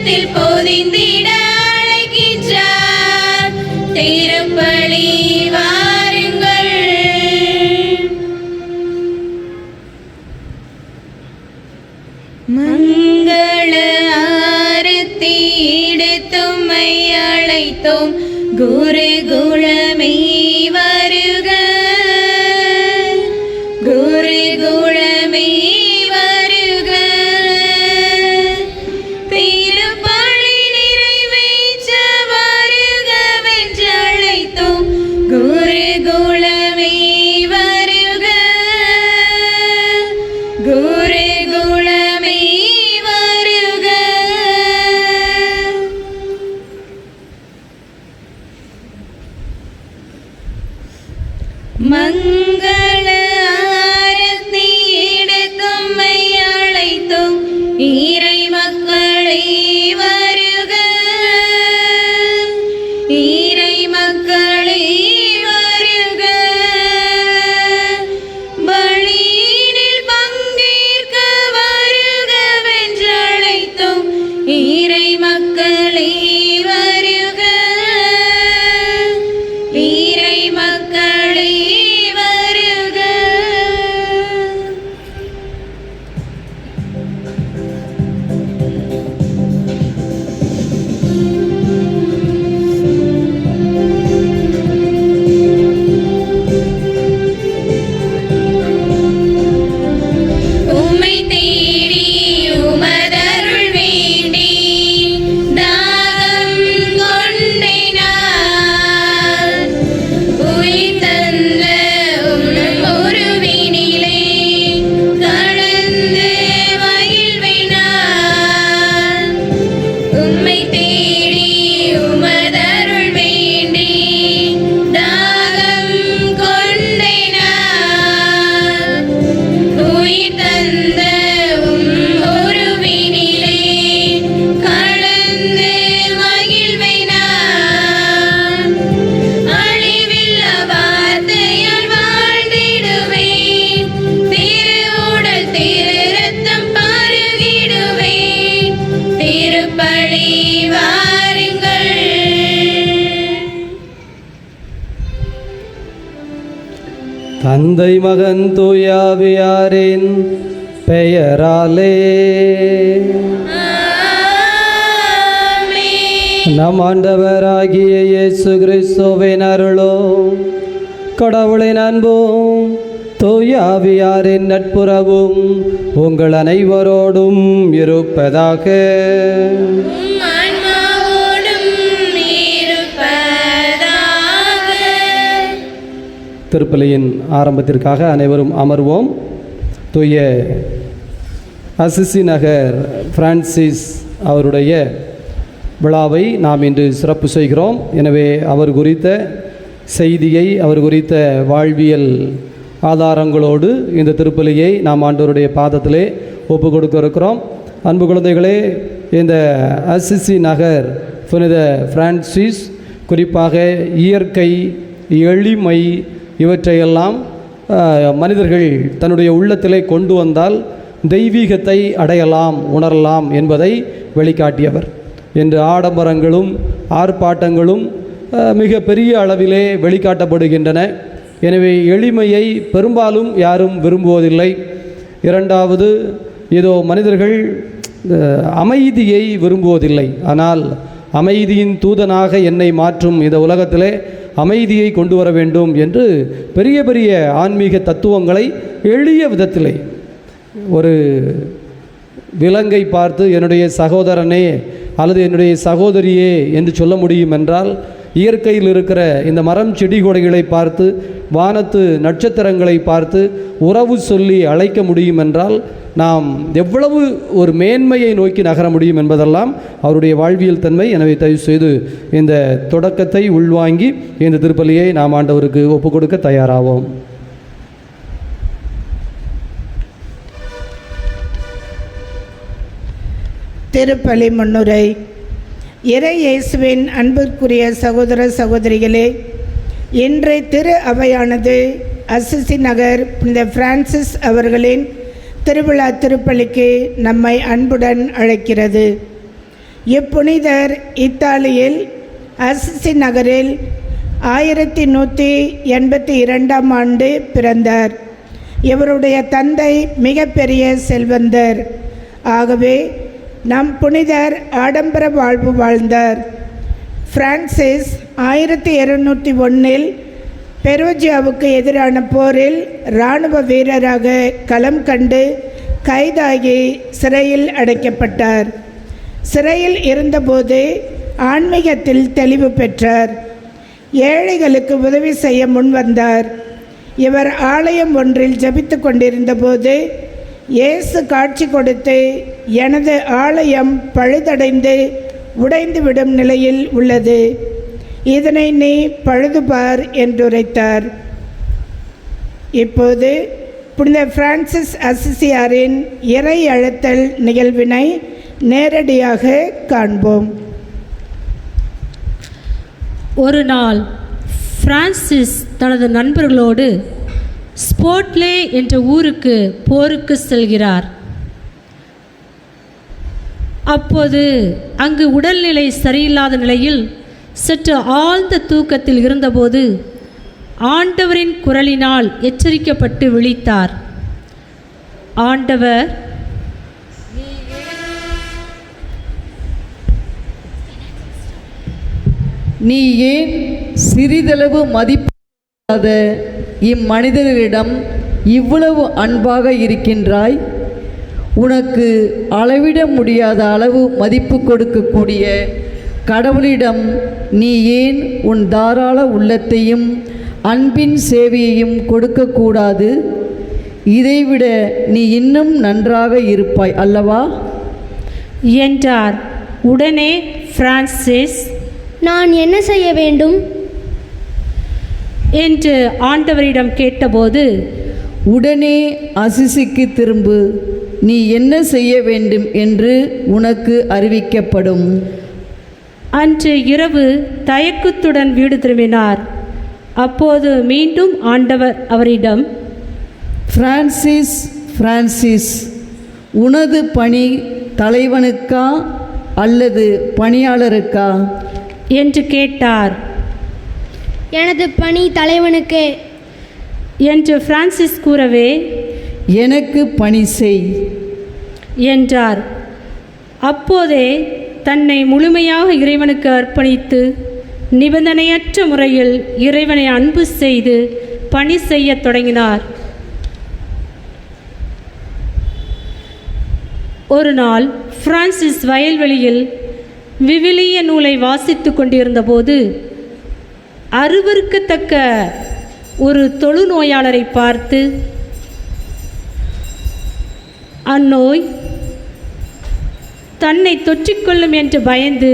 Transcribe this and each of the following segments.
உள்ளத்தில் பொதிந்திட அழைக்கின்றார். திருப்பலி வாருங்கள். மங்கள ஆரத்தி எடுத்தும்மை அழைத்தோம். குருகுலமே வருக, குருகுலமே வருக. திருப்பலி நிறைவேற்ற வருகவென்றழைத்தோம். குருகுலமே வருக, குருகுலமே வருக. மங்கள ஆரத்தி எடுத்தும்மை அழைத்தோம். இறை மக்களை வருக, இறை மக்களை வருக. பலியினில் பங்கேற்க வருகவென்றழைத்தோம். இறை மக்களை வருக, இறை மக்களை வருக. உம்மை தேடி உமதருள் வேண்டி தாகம் கொண்டேன் நான். உயிர் தந்த உம் உருவினிலே கலந்து மகிழ்வேன் நான். உம்மை தேடி உமதருள் வேண்டி தாகம் கொண்டேன் நான். உயிர் தந்த உம் உருவினிலே கலந்து மகிழ்வேன் நான். அழிவில்லா வார்த்தையால் வாழ்ந்திடுவேன். திருவுடல் திரு ரத்தம் பருகிடுவேன். திருப்பலி வாருங்கள். தந்தை மகன் தூயாவியாரின் பெயராலே ஆமென். நம் ஆண்டவராகிய இயேசு கிறிஸ்துவின் அருளும் கடவுளின் அன்பும் தூயாவியாரின் நட்புறவும் உங்கள் அனைவரோடும் இருப்பதாக. உம் ஆன்மாவோடும் இருப்பதாக. திருப்பலியின் ஆரம்பத்திற்காக அனைவரும் அமர்வோம். தூய அசிசி நகர் பிரான்சிஸ் அவருடைய விழாவை நாம் இன்று சிறப்பு செய்கிறோம். எனவே அவர் குறித்த செய்தியை, அவர் குறித்த வாழ்வியல் ஆதாரங்களோடு இந்த திருப்பலியை நாம் ஆண்டவருடைய பாதத்திலே ஒப்பு கொடுக்க இருக்கிறோம். அன்பு குழந்தைகளே, இந்த அசிசி நகர் புனித பிரான்சிஸ் குறிப்பாக இயற்கை, எளிமை இவற்றையெல்லாம் மனிதர்கள் தன்னுடைய உள்ளத்திலே கொண்டு வந்தால் தெய்வீகத்தை அடையலாம், உணரலாம் என்பதை வெளிக்காட்டியவர். இன்று ஆடம்பரங்களும் ஆர்ப்பாட்டங்களும் மிக பெரிய அளவிலே வெளிக்காட்டப்படுகின்றன. எனவே எளிமையை பெரும்பாலும் யாரும் விரும்புவதில்லை. இரண்டாவது, ஏதோ மனிதர்கள் அமைதியை விரும்புவதில்லை. ஆனால் அமைதியின் தூதனாக என்னை மாற்றும் இந்த உலகத்திலே அமைதியை கொண்டு வர வேண்டும் என்று பெரிய பெரிய ஆன்மீக தத்துவங்களை எளிய விதத்திலே, ஒரு விலங்கை பார்த்து என்னுடைய சகோதரனே அல்லது என்னுடைய சகோதரியே என்று சொல்ல முடியும் என்றால், இயற்கையில் இருக்கிற இந்த மரம் செடி கொடைகளை பார்த்து, வானத்து நட்சத்திரங்களை பார்த்து உறவு சொல்லி அழைக்க முடியும் என்றால், நாம் எவ்வளவு ஒரு மேன்மையை நோக்கி நகர முடியும் என்பதெல்லாம் அவருடைய வாழ்வியல் தன்மை. எனவே தயவு செய்து இந்த தொடக்கத்தை உள்வாங்கி இந்த திருப்பலியை நாம் ஆண்டவருக்கு ஒப்புக் கொடுக்க தயாராவோம். திருப்பலி முன்னுரை. இறை இயேசுவின் அன்பிற்குரிய சகோதர சகோதரிகளே, இன்று திரு அவையானது அசிசி நகர் புனித பிரான்சிஸ் அவர்களின் திருவிழா திருப்பலிக்கு நம்மை அன்புடன் அழைக்கிறது. இப்புனிதர் இத்தாலியில் அசிசி நகரில் 1182ஆம் ஆண்டு பிறந்தார். இவருடைய தந்தை மிகப்பெரிய செல்வந்தர். ஆகவே நம் புனிதர் ஆடம்பர வாழ்வு வாழ்ந்தார். பிரான்சிஸ் 1201இல் பெருஜியாவுக்கு எதிரான போரில் இராணுவ வீரராக களம் கண்டு கைதாகி சிறையில் அடைக்கப்பட்டார். சிறையில் இருந்தபோது ஆன்மீகத்தில் தெளிவு பெற்றார். ஏழைகளுக்கு உதவி செய்ய முன்வந்தார். இவர் ஆலயம் ஒன்றில் ஜெபித்து கொண்டிருந்தபோது இயேசு காட்சி கொடுத்து, எனது ஆலயம் பழுதடைந்து உடைந்துவிடும் நிலையில் உள்ளது, இதனை நீ பழுதுபார் என்றுரைத்தார். இப்போது புனித பிரான்சிஸ் அசிசியாரின் இறை அழைத்தல் நிகழ்வினை நேரடியாக காண்போம். ஒரு நாள் பிரான்சிஸ் தனது நண்பர்களோடு ஸ்போர்ட்லே என்ற ஊருக்கு போருக்கு செல்கிறார். அப்போது அங்கு உடல்நிலை சரியில்லாத நிலையில் சற்று ஆழ்ந்த தூக்கத்தில் இருந்தபோது ஆண்டவரின் குரலினால் எச்சரிக்கப்பட்டு விழித்தார். ஆண்டவர், நீ ஏன் சிறிதளவு மதிப்பில்லாத இம்மனிதரிடம் இவ்வளவு அன்பாக இருக்கின்றாய்? உனக்கு அளவிட முடியாத அளவு மதிப்பு கொடுக்கக்கூடிய கடவுளிடம் நீ ஏன் உன் தாராள உள்ளத்தையும் அன்பின் சேவையையும் கொடுக்கக்கூடாது? இதைவிட நீ இன்னும் நன்றாக இருப்பாய் அல்லவா என்றார். உடனே பிரான்சிஸ், நான் என்ன செய்ய வேண்டும் என்று ஆண்டவரிடம் கேட்டபோது, உடனே அசிசிக்கு திரும்பு, நீ என்ன செய்ய வேண்டும் என்று உனக்கு அறிவிக்கப்படும். அன்று இரவு தயக்கத்துடன் வீடு திரும்பினார். அப்போது மீண்டும் ஆண்டவர் அவரிடம், பிரான்சிஸ், பிரான்சிஸ், உனது பணி தலைவனுக்கா அல்லது பணியாளருக்கா என்று கேட்டார். எனது பணி தலைவனுக்கே என்று பிரான்சிஸ் கூறவே, எனக்கு பணி செய் என்றார். அப்போதே தன்னை முழுமையாக இறைவனுக்கு அர்ப்பணித்து நிபந்தனையற்ற முறையில் இறைவனை அன்பு செய்து பணி செய்யத் தொடங்கினார். ஒரு நாள் பிரான்சிஸ் வயல்வெளியில் விவிலிய நூலை வாசித்து கொண்டிருந்தபோது அருவருக்கத்தக்க ஒரு தொழுநோயாளரை பார்த்து, அந்நோய் தன்னை தொற்றிக்கொள்ளும் என்று பயந்து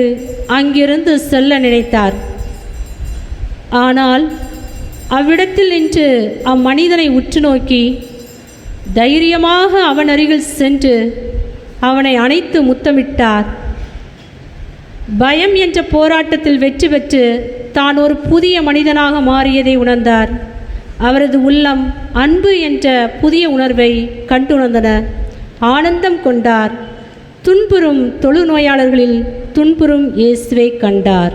அங்கிருந்து செல்ல நினைத்தார். ஆனால் அவ்விடத்தில் நின்று அம்மனிதனை உற்று நோக்கி தைரியமாக அவன் அருகில் சென்று அவனை அணைத்து முத்தமிட்டார். பயம் என்ற போராட்டத்தில் வெற்றி பெற்று தான் ஒரு புதிய மனிதனாக மாறியதை உணர்ந்தார். அவரது உள்ளம் அன்பு என்ற புதிய உணர்வை கண்டுணர்ந்தன. ஆனந்தம் கொண்டார். துன்புறும் தொழுநோயாளர்களில் துன்புறும் இயேசுவை கண்டார்.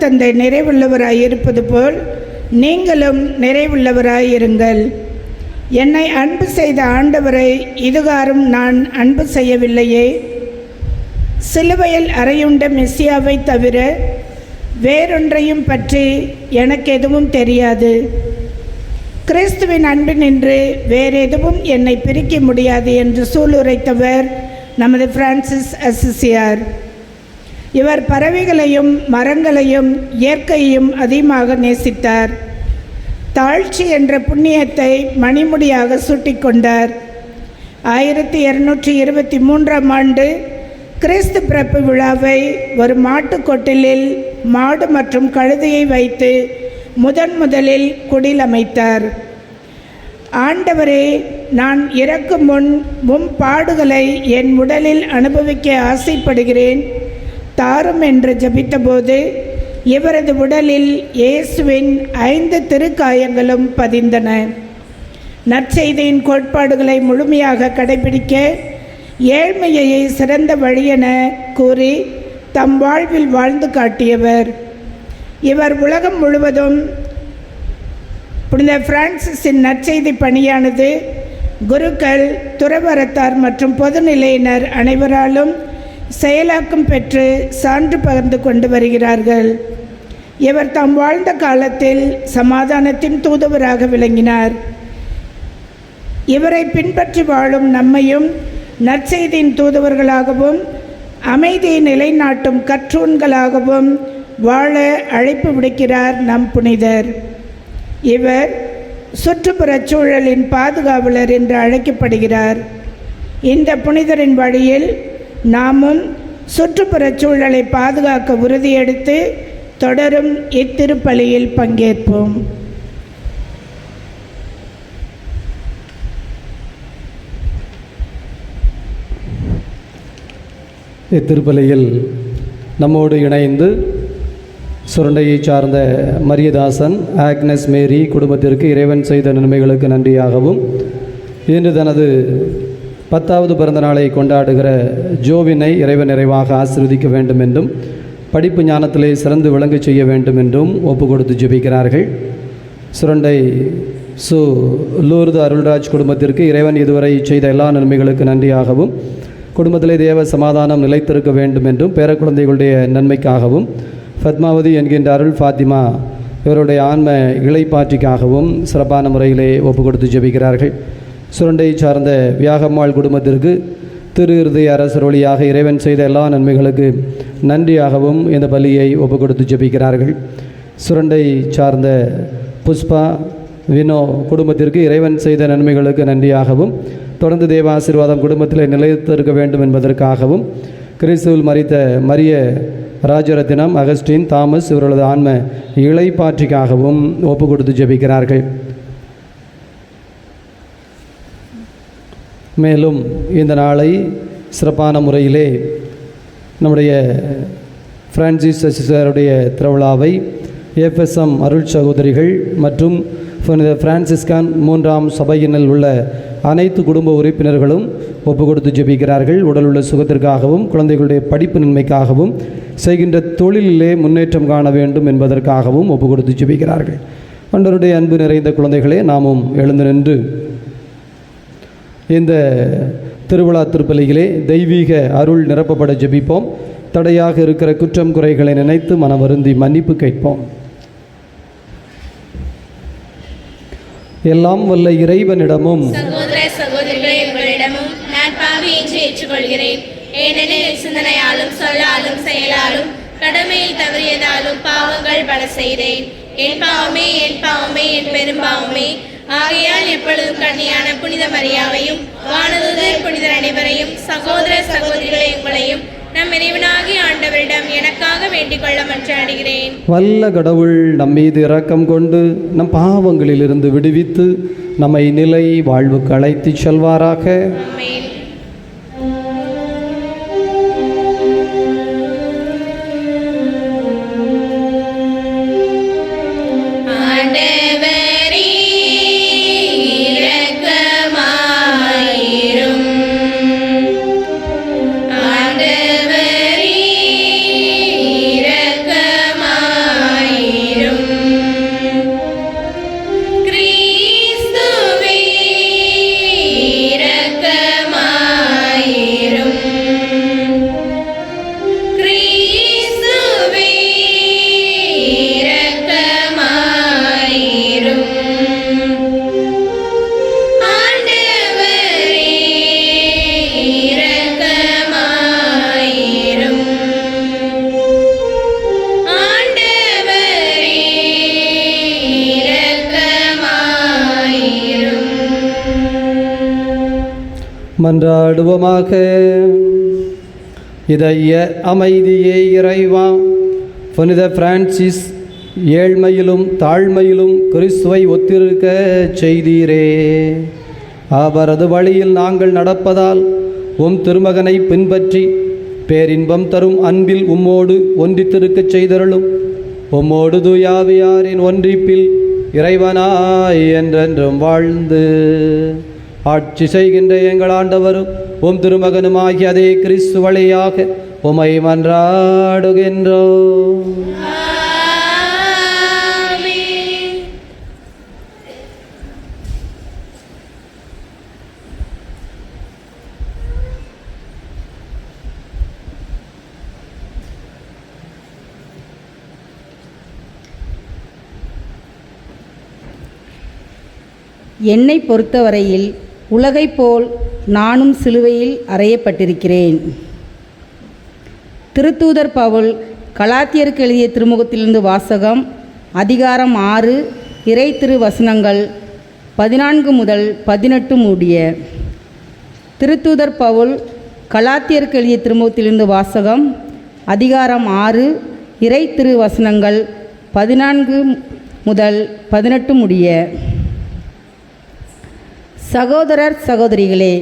தந்தை நிறைவுள்ளவராய் இருப்பது போல் நீங்களும் நிறைவுள்ளவராயிருங்கள். என்னை அன்பு செய்த ஆண்டவரை இதுகாரும் நான் அன்பு செய்யவில்லையே. சிலுவையில் அறையுண்ட மெசியாவை தவிர வேறொன்றையும் பற்றி எனக்கு எதுவும் தெரியாது. கிறிஸ்துவின் அன்பினின்று வேறெதுவும் என்னை பிரிக்க முடியாது என்று சூளுரைத்தவர் நமது பிரான்சிஸ் அசிசியார். இவர் பறவைகளையும் மரங்களையும் இயற்கையையும் அதிகமாக நேசித்தார். தாழ்ச்சி என்ற புண்ணியத்தை மணிமுடியாக சூட்டிக்கொண்டார். 1223ஆம் ஆண்டு கிறிஸ்து பிறப்பு விழாவை ஒரு மாட்டுக்கொட்டிலில் மாடு மற்றும் கழுதையை வைத்து முதலில் குடில் அமைத்தார். ஆண்டவரே, நான் இறக்கும் முன் பாடுகளை என் உடலில் அனுபவிக்க ஆசைப்படுகிறேன், தாரும் என்று ஜபித்தபோது இவரது உடலில் இயேசுவின் 5 திருக்காயங்களும் பதிந்தன. நற்செய்தியின் கோட்பாடுகளை முழுமையாக கடைபிடிக்க ஏழ்மையை சிறந்த வழியென கூறி தம் வாழ்வில் வாழ்ந்து காட்டியவர். இவர் உலகம் முழுவதும் புனித பிரான்சிஸின் நற்செய்தி பணியானது குருக்கள், துறவரத்தார் மற்றும் பொதுநிலையினர் அனைவராலும் செயலாக்கம் பெற்று சான்று பகிர்ந்து கொண்டு வருகிறார்கள். இவர் தாம் வாழ்ந்த காலத்தில் சமாதானத்தின் தூதுவராக விளங்கினார். இவரை பின்பற்றி வாழும் நம்மையும் நற்செய்தியின் தூதுவர்களாகவும் அமைதியை நிலைநாட்டும் கற்றூன்களாகவும் வாழ அழைப்பு விடுக்கிறார் நம் புனிதர். இவர் சுற்றுப்புறச் சூழலின் பாதுகாவலர் என்று அழைக்கப்படுகிறார். இந்த புனிதரின் வழியில் நாமும் சுற்றுப்புறச் சூழலை பாதுகாக்க உறுதியெடுத்து தொடரும் இத்திருப்பலியில் பங்கேற்போம். இத்திருப்பலியில் நம்மோடு இணைந்து சுரண்டையை சார்ந்த மரியதாசன், ஆக்னஸ் மேரி குடும்பத்திற்கு இறைவன் செய்த நன்மைகளுக்கு நன்றியாகவும், இன்று தனது 10வது பிறந்த நாளை கொண்டாடுகிற ஜோவினை இறைவன் நிறைவாக ஆசீர்வதிக்க வேண்டும் என்றும், படிப்பு ஞானத்திலே சிறந்து விளங்க செய்ய வேண்டும் என்றும் ஒப்பு கொடுத்து ஜெபிக்கிறார்கள். சுரண்டை லூர்து அருள்ராஜ் குடும்பத்திற்கு இறைவன் இதுவரை செய்த எல்லா நன்மைகளுக்கு நன்றியாகவும், குடும்பத்திலே தேவ சமாதானம் நிலைத்திருக்க வேண்டும் என்றும், பேரக்குழந்தைகளுடைய நன்மைக்காகவும், பத்மாவதி என்கின்ற அருள் ஃபாத்திமா இவருடைய ஆன்ம இளைப்பாற்றிக்காகவும் சிறப்பான முறையிலே ஒப்பு கொடுத்து ஜெபிக்கிறார்கள். சுரண்டை சார்ந்த வியாகம்மாள் குடும்பத்திற்கு திரு இருதய அரசர் வழியாக இறைவன் செய்த எல்லா நன்மைகளுக்கு நன்றியாகவும் இந்த பலியை ஒப்பு கொடுத்து ஜெபிக்கிறார்கள். சுரண்டை சார்ந்த புஷ்பா வினோ குடும்பத்திற்கு இறைவன் செய்த நன்மைகளுக்கு நன்றியாகவும், தொடர்ந்து தேவ ஆசீர்வாதம் குடும்பத்தில் நிலைத்திருக்க வேண்டும் என்பதற்காகவும், கிறிஸ்துவில் மரித்த மரிய ராஜரத்தினம், அகஸ்டின், தாமஸ் இவர்களது ஆன்ம இளைப்பாற்றிக்காகவும் ஒப்பு கொடுத்து ஜெபிக்கிறார்கள். மேலும் இந்த நாளை சிறப்பான முறையிலே நம்முடைய பிரான்சிஸ் அசிஸ்டருடைய திருவிழாவை FSM அருள் சகோதரிகள் மற்றும் பிரான்சிஸ்கான் 3ஆம் சபையினில் உள்ள அனைத்து குடும்ப உறுப்பினர்களும் ஒப்பு கொடுத்து ஜெபிக்கிறார்கள். உடலுள்ள சுகத்திற்காகவும், குழந்தைகளுடைய படிப்பு நன்மைக்காகவும், செய்கின்ற தொழிலிலே முன்னேற்றம் காண வேண்டும் என்பதற்காகவும் ஒப்பு கொடுத்து ஜெபிக்கிறார்கள். ஆண்டவருடைய அன்பு நிறைந்த குழந்தைகளே, நாமும் எழுந்து நின்று இந்த திருவிழா திருப்பலியிலே தெய்வீக அருள் நிரப்பப்பட ஜெபிப்போம். தடையாக இருக்கிற குற்றம் குறைகளை நினைத்து மனவருந்தி மன்னிப்பு கேட்போம். எல்லாம் வல்ல இறைவனிடமும் சகோதர சகோதரிகளே, உங்களிடமும் நான் பாவி என்று ஏற்றுக்கொள்கிறேன். ஏனெனில் சிந்தனையாலும் சொல்லாலும் செயலாலும் கடமையில் தவறியதாலும் பாவங்கள் பல செய்தேன். என் பாவமே, என் பாவமே, என் பெரும்பாவமே. ஆகையால் எப்பொழுதும் கன்னியான புனித மரியாவையும் வானதூதர் புனிதர் அனைவரையும் சகோதர சகோதரிகளை உங்களையும் நம் இறைவனாகிய ஆண்டவரிடம் எனக்காக வேண்டிக் கொள்ள மன்றாடுகிறேன். வல்ல கடவுள் நம் மீது இரக்கம் கொண்டு நம் பாவங்களிலிருந்து விடுவித்து நம்மை நிலை வாழ்வுக்கு அழைத்துச் செல்வாராக. ஆமென். மன்றாடுவோமாக. இதய அமைதியே இறைவா, புனித பிரான்சிஸ் ஏழ்மையிலும் தாழ்மையிலும் கிறிஸ்துவை ஒத்திருக்க செய்தீரே. அவரது வழியில் நாங்கள் நடப்பதால் உம் திருமகனை பின்பற்றி பேரின்பம் தரும் அன்பில் உம்மோடு ஒன்றித்திருக்கச் செய்தருளும். உம்மோடு தூயாவியாரின் ஒன்றிப்பில் இறைவனாய் என்றென்றும் வாழ்ந்து ஆட்சி செய்கின்ற எங்கள் ஆண்டவரும் உம் திருமகனுமாகிய அதே கிறிஸ்து வழியாக உமை மன்றாடுகின்றோம். என்னை பொறுத்தவரையில் உலகைப் போல் நானும் சிலுவையில் அறையப்பட்டிருக்கிறேன். திருத்தூதர் பவுல் கலாத்தியருக்கு எழுதிய திருமுகத்திலிருந்து வாசகம். அதிகாரம் 6 இறை திரு வசனங்கள் 14 முதல் 18 முடிய. திருத்தூதர் பவுல் கலாத்தியருக்கு எழுதிய திருமுகத்திலிருந்து வாசகம். அதிகாரம் 6 இறை திரு வசனங்கள் 14 முதல் 18 முடிய. சகோதரர் சகோதரிகளே,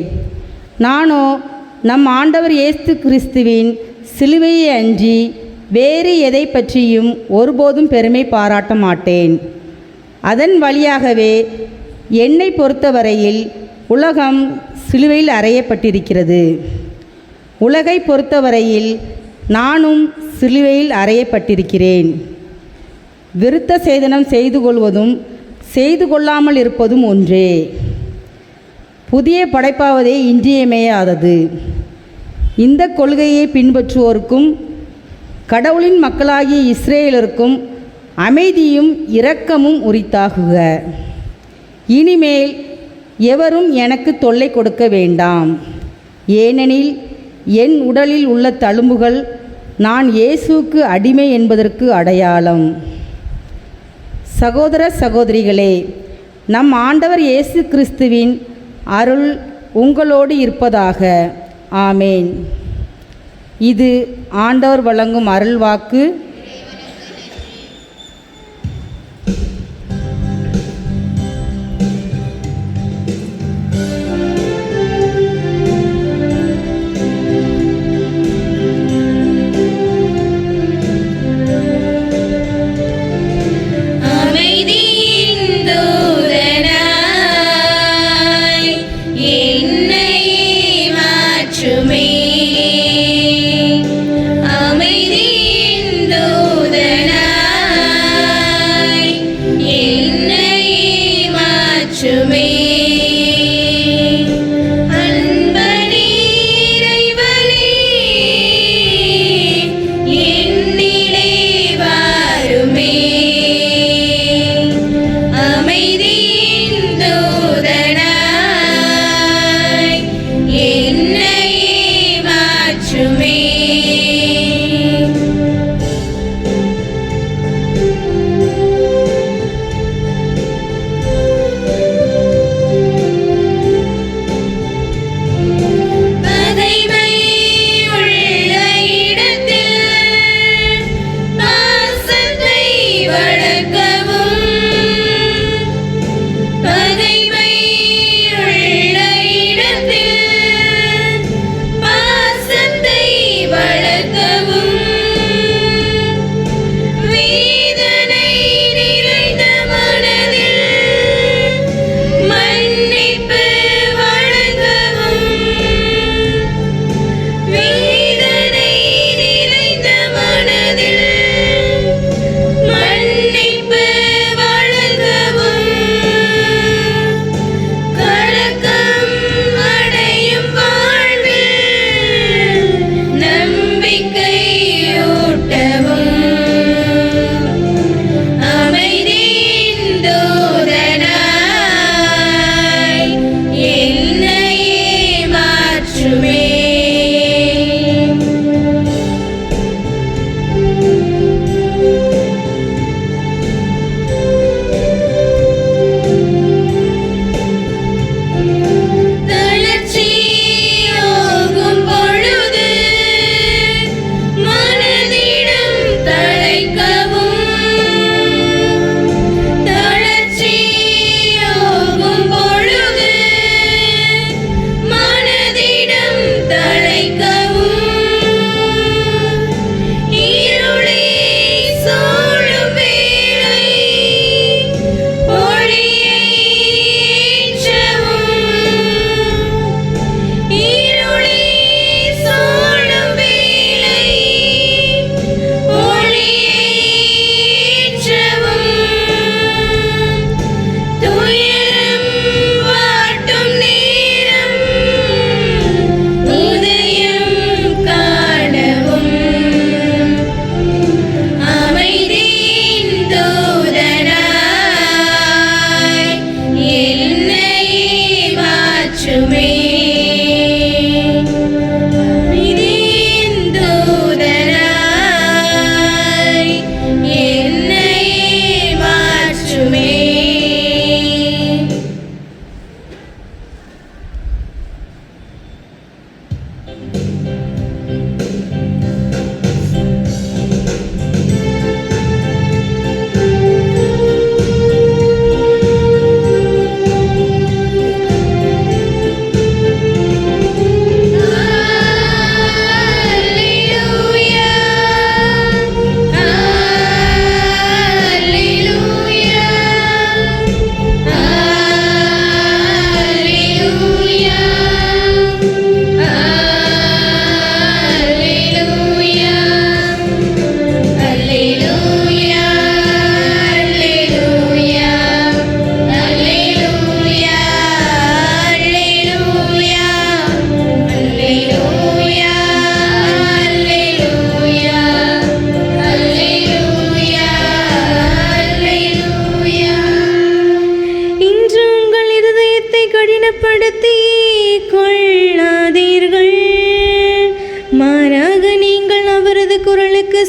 நானோ நம் ஆண்டவர் இயேசு கிறிஸ்துவின் சிலுவையை அன்றி வேறு எதை பற்றியும் ஒருபோதும் பெருமை பாராட்ட மாட்டேன். அதன் வழியாகவே என்னை பொறுத்தவரையில் உலகம் சிலுவையில் அறையப்பட்டிருக்கிறது. உலகை பொறுத்தவரையில் நானும் சிலுவையில் அறையப்பட்டிருக்கிறேன். விருத்த சேதனம் செய்து கொள்வதும் செய்து கொள்ளாமல் இருப்பதும் ஒன்றே. புதிய படைப்பாவதே இன்றியமையாதது. இந்த கொள்கையை பின்பற்றுவோருக்கும் கடவுளின் மக்களாகிய இஸ்ரேலருக்கும் அமைதியும் இரக்கமும் உரித்தாகுக. இனிமேல் எவரும் எனக்கு தொல்லை கொடுக்க வேண்டாம். ஏனெனில் என் உடலில் உள்ள தழும்புகள் நான் இயேசுவுக்கு அடிமை என்பதற்கு அடையாளம். சகோதர சகோதரிகளே, நம் ஆண்டவர் இயேசு கிறிஸ்துவின் அருள் உங்களோடு இருப்பதாக. ஆமேன். இது ஆண்டவர் வழங்கும் அருள்வாக்கு.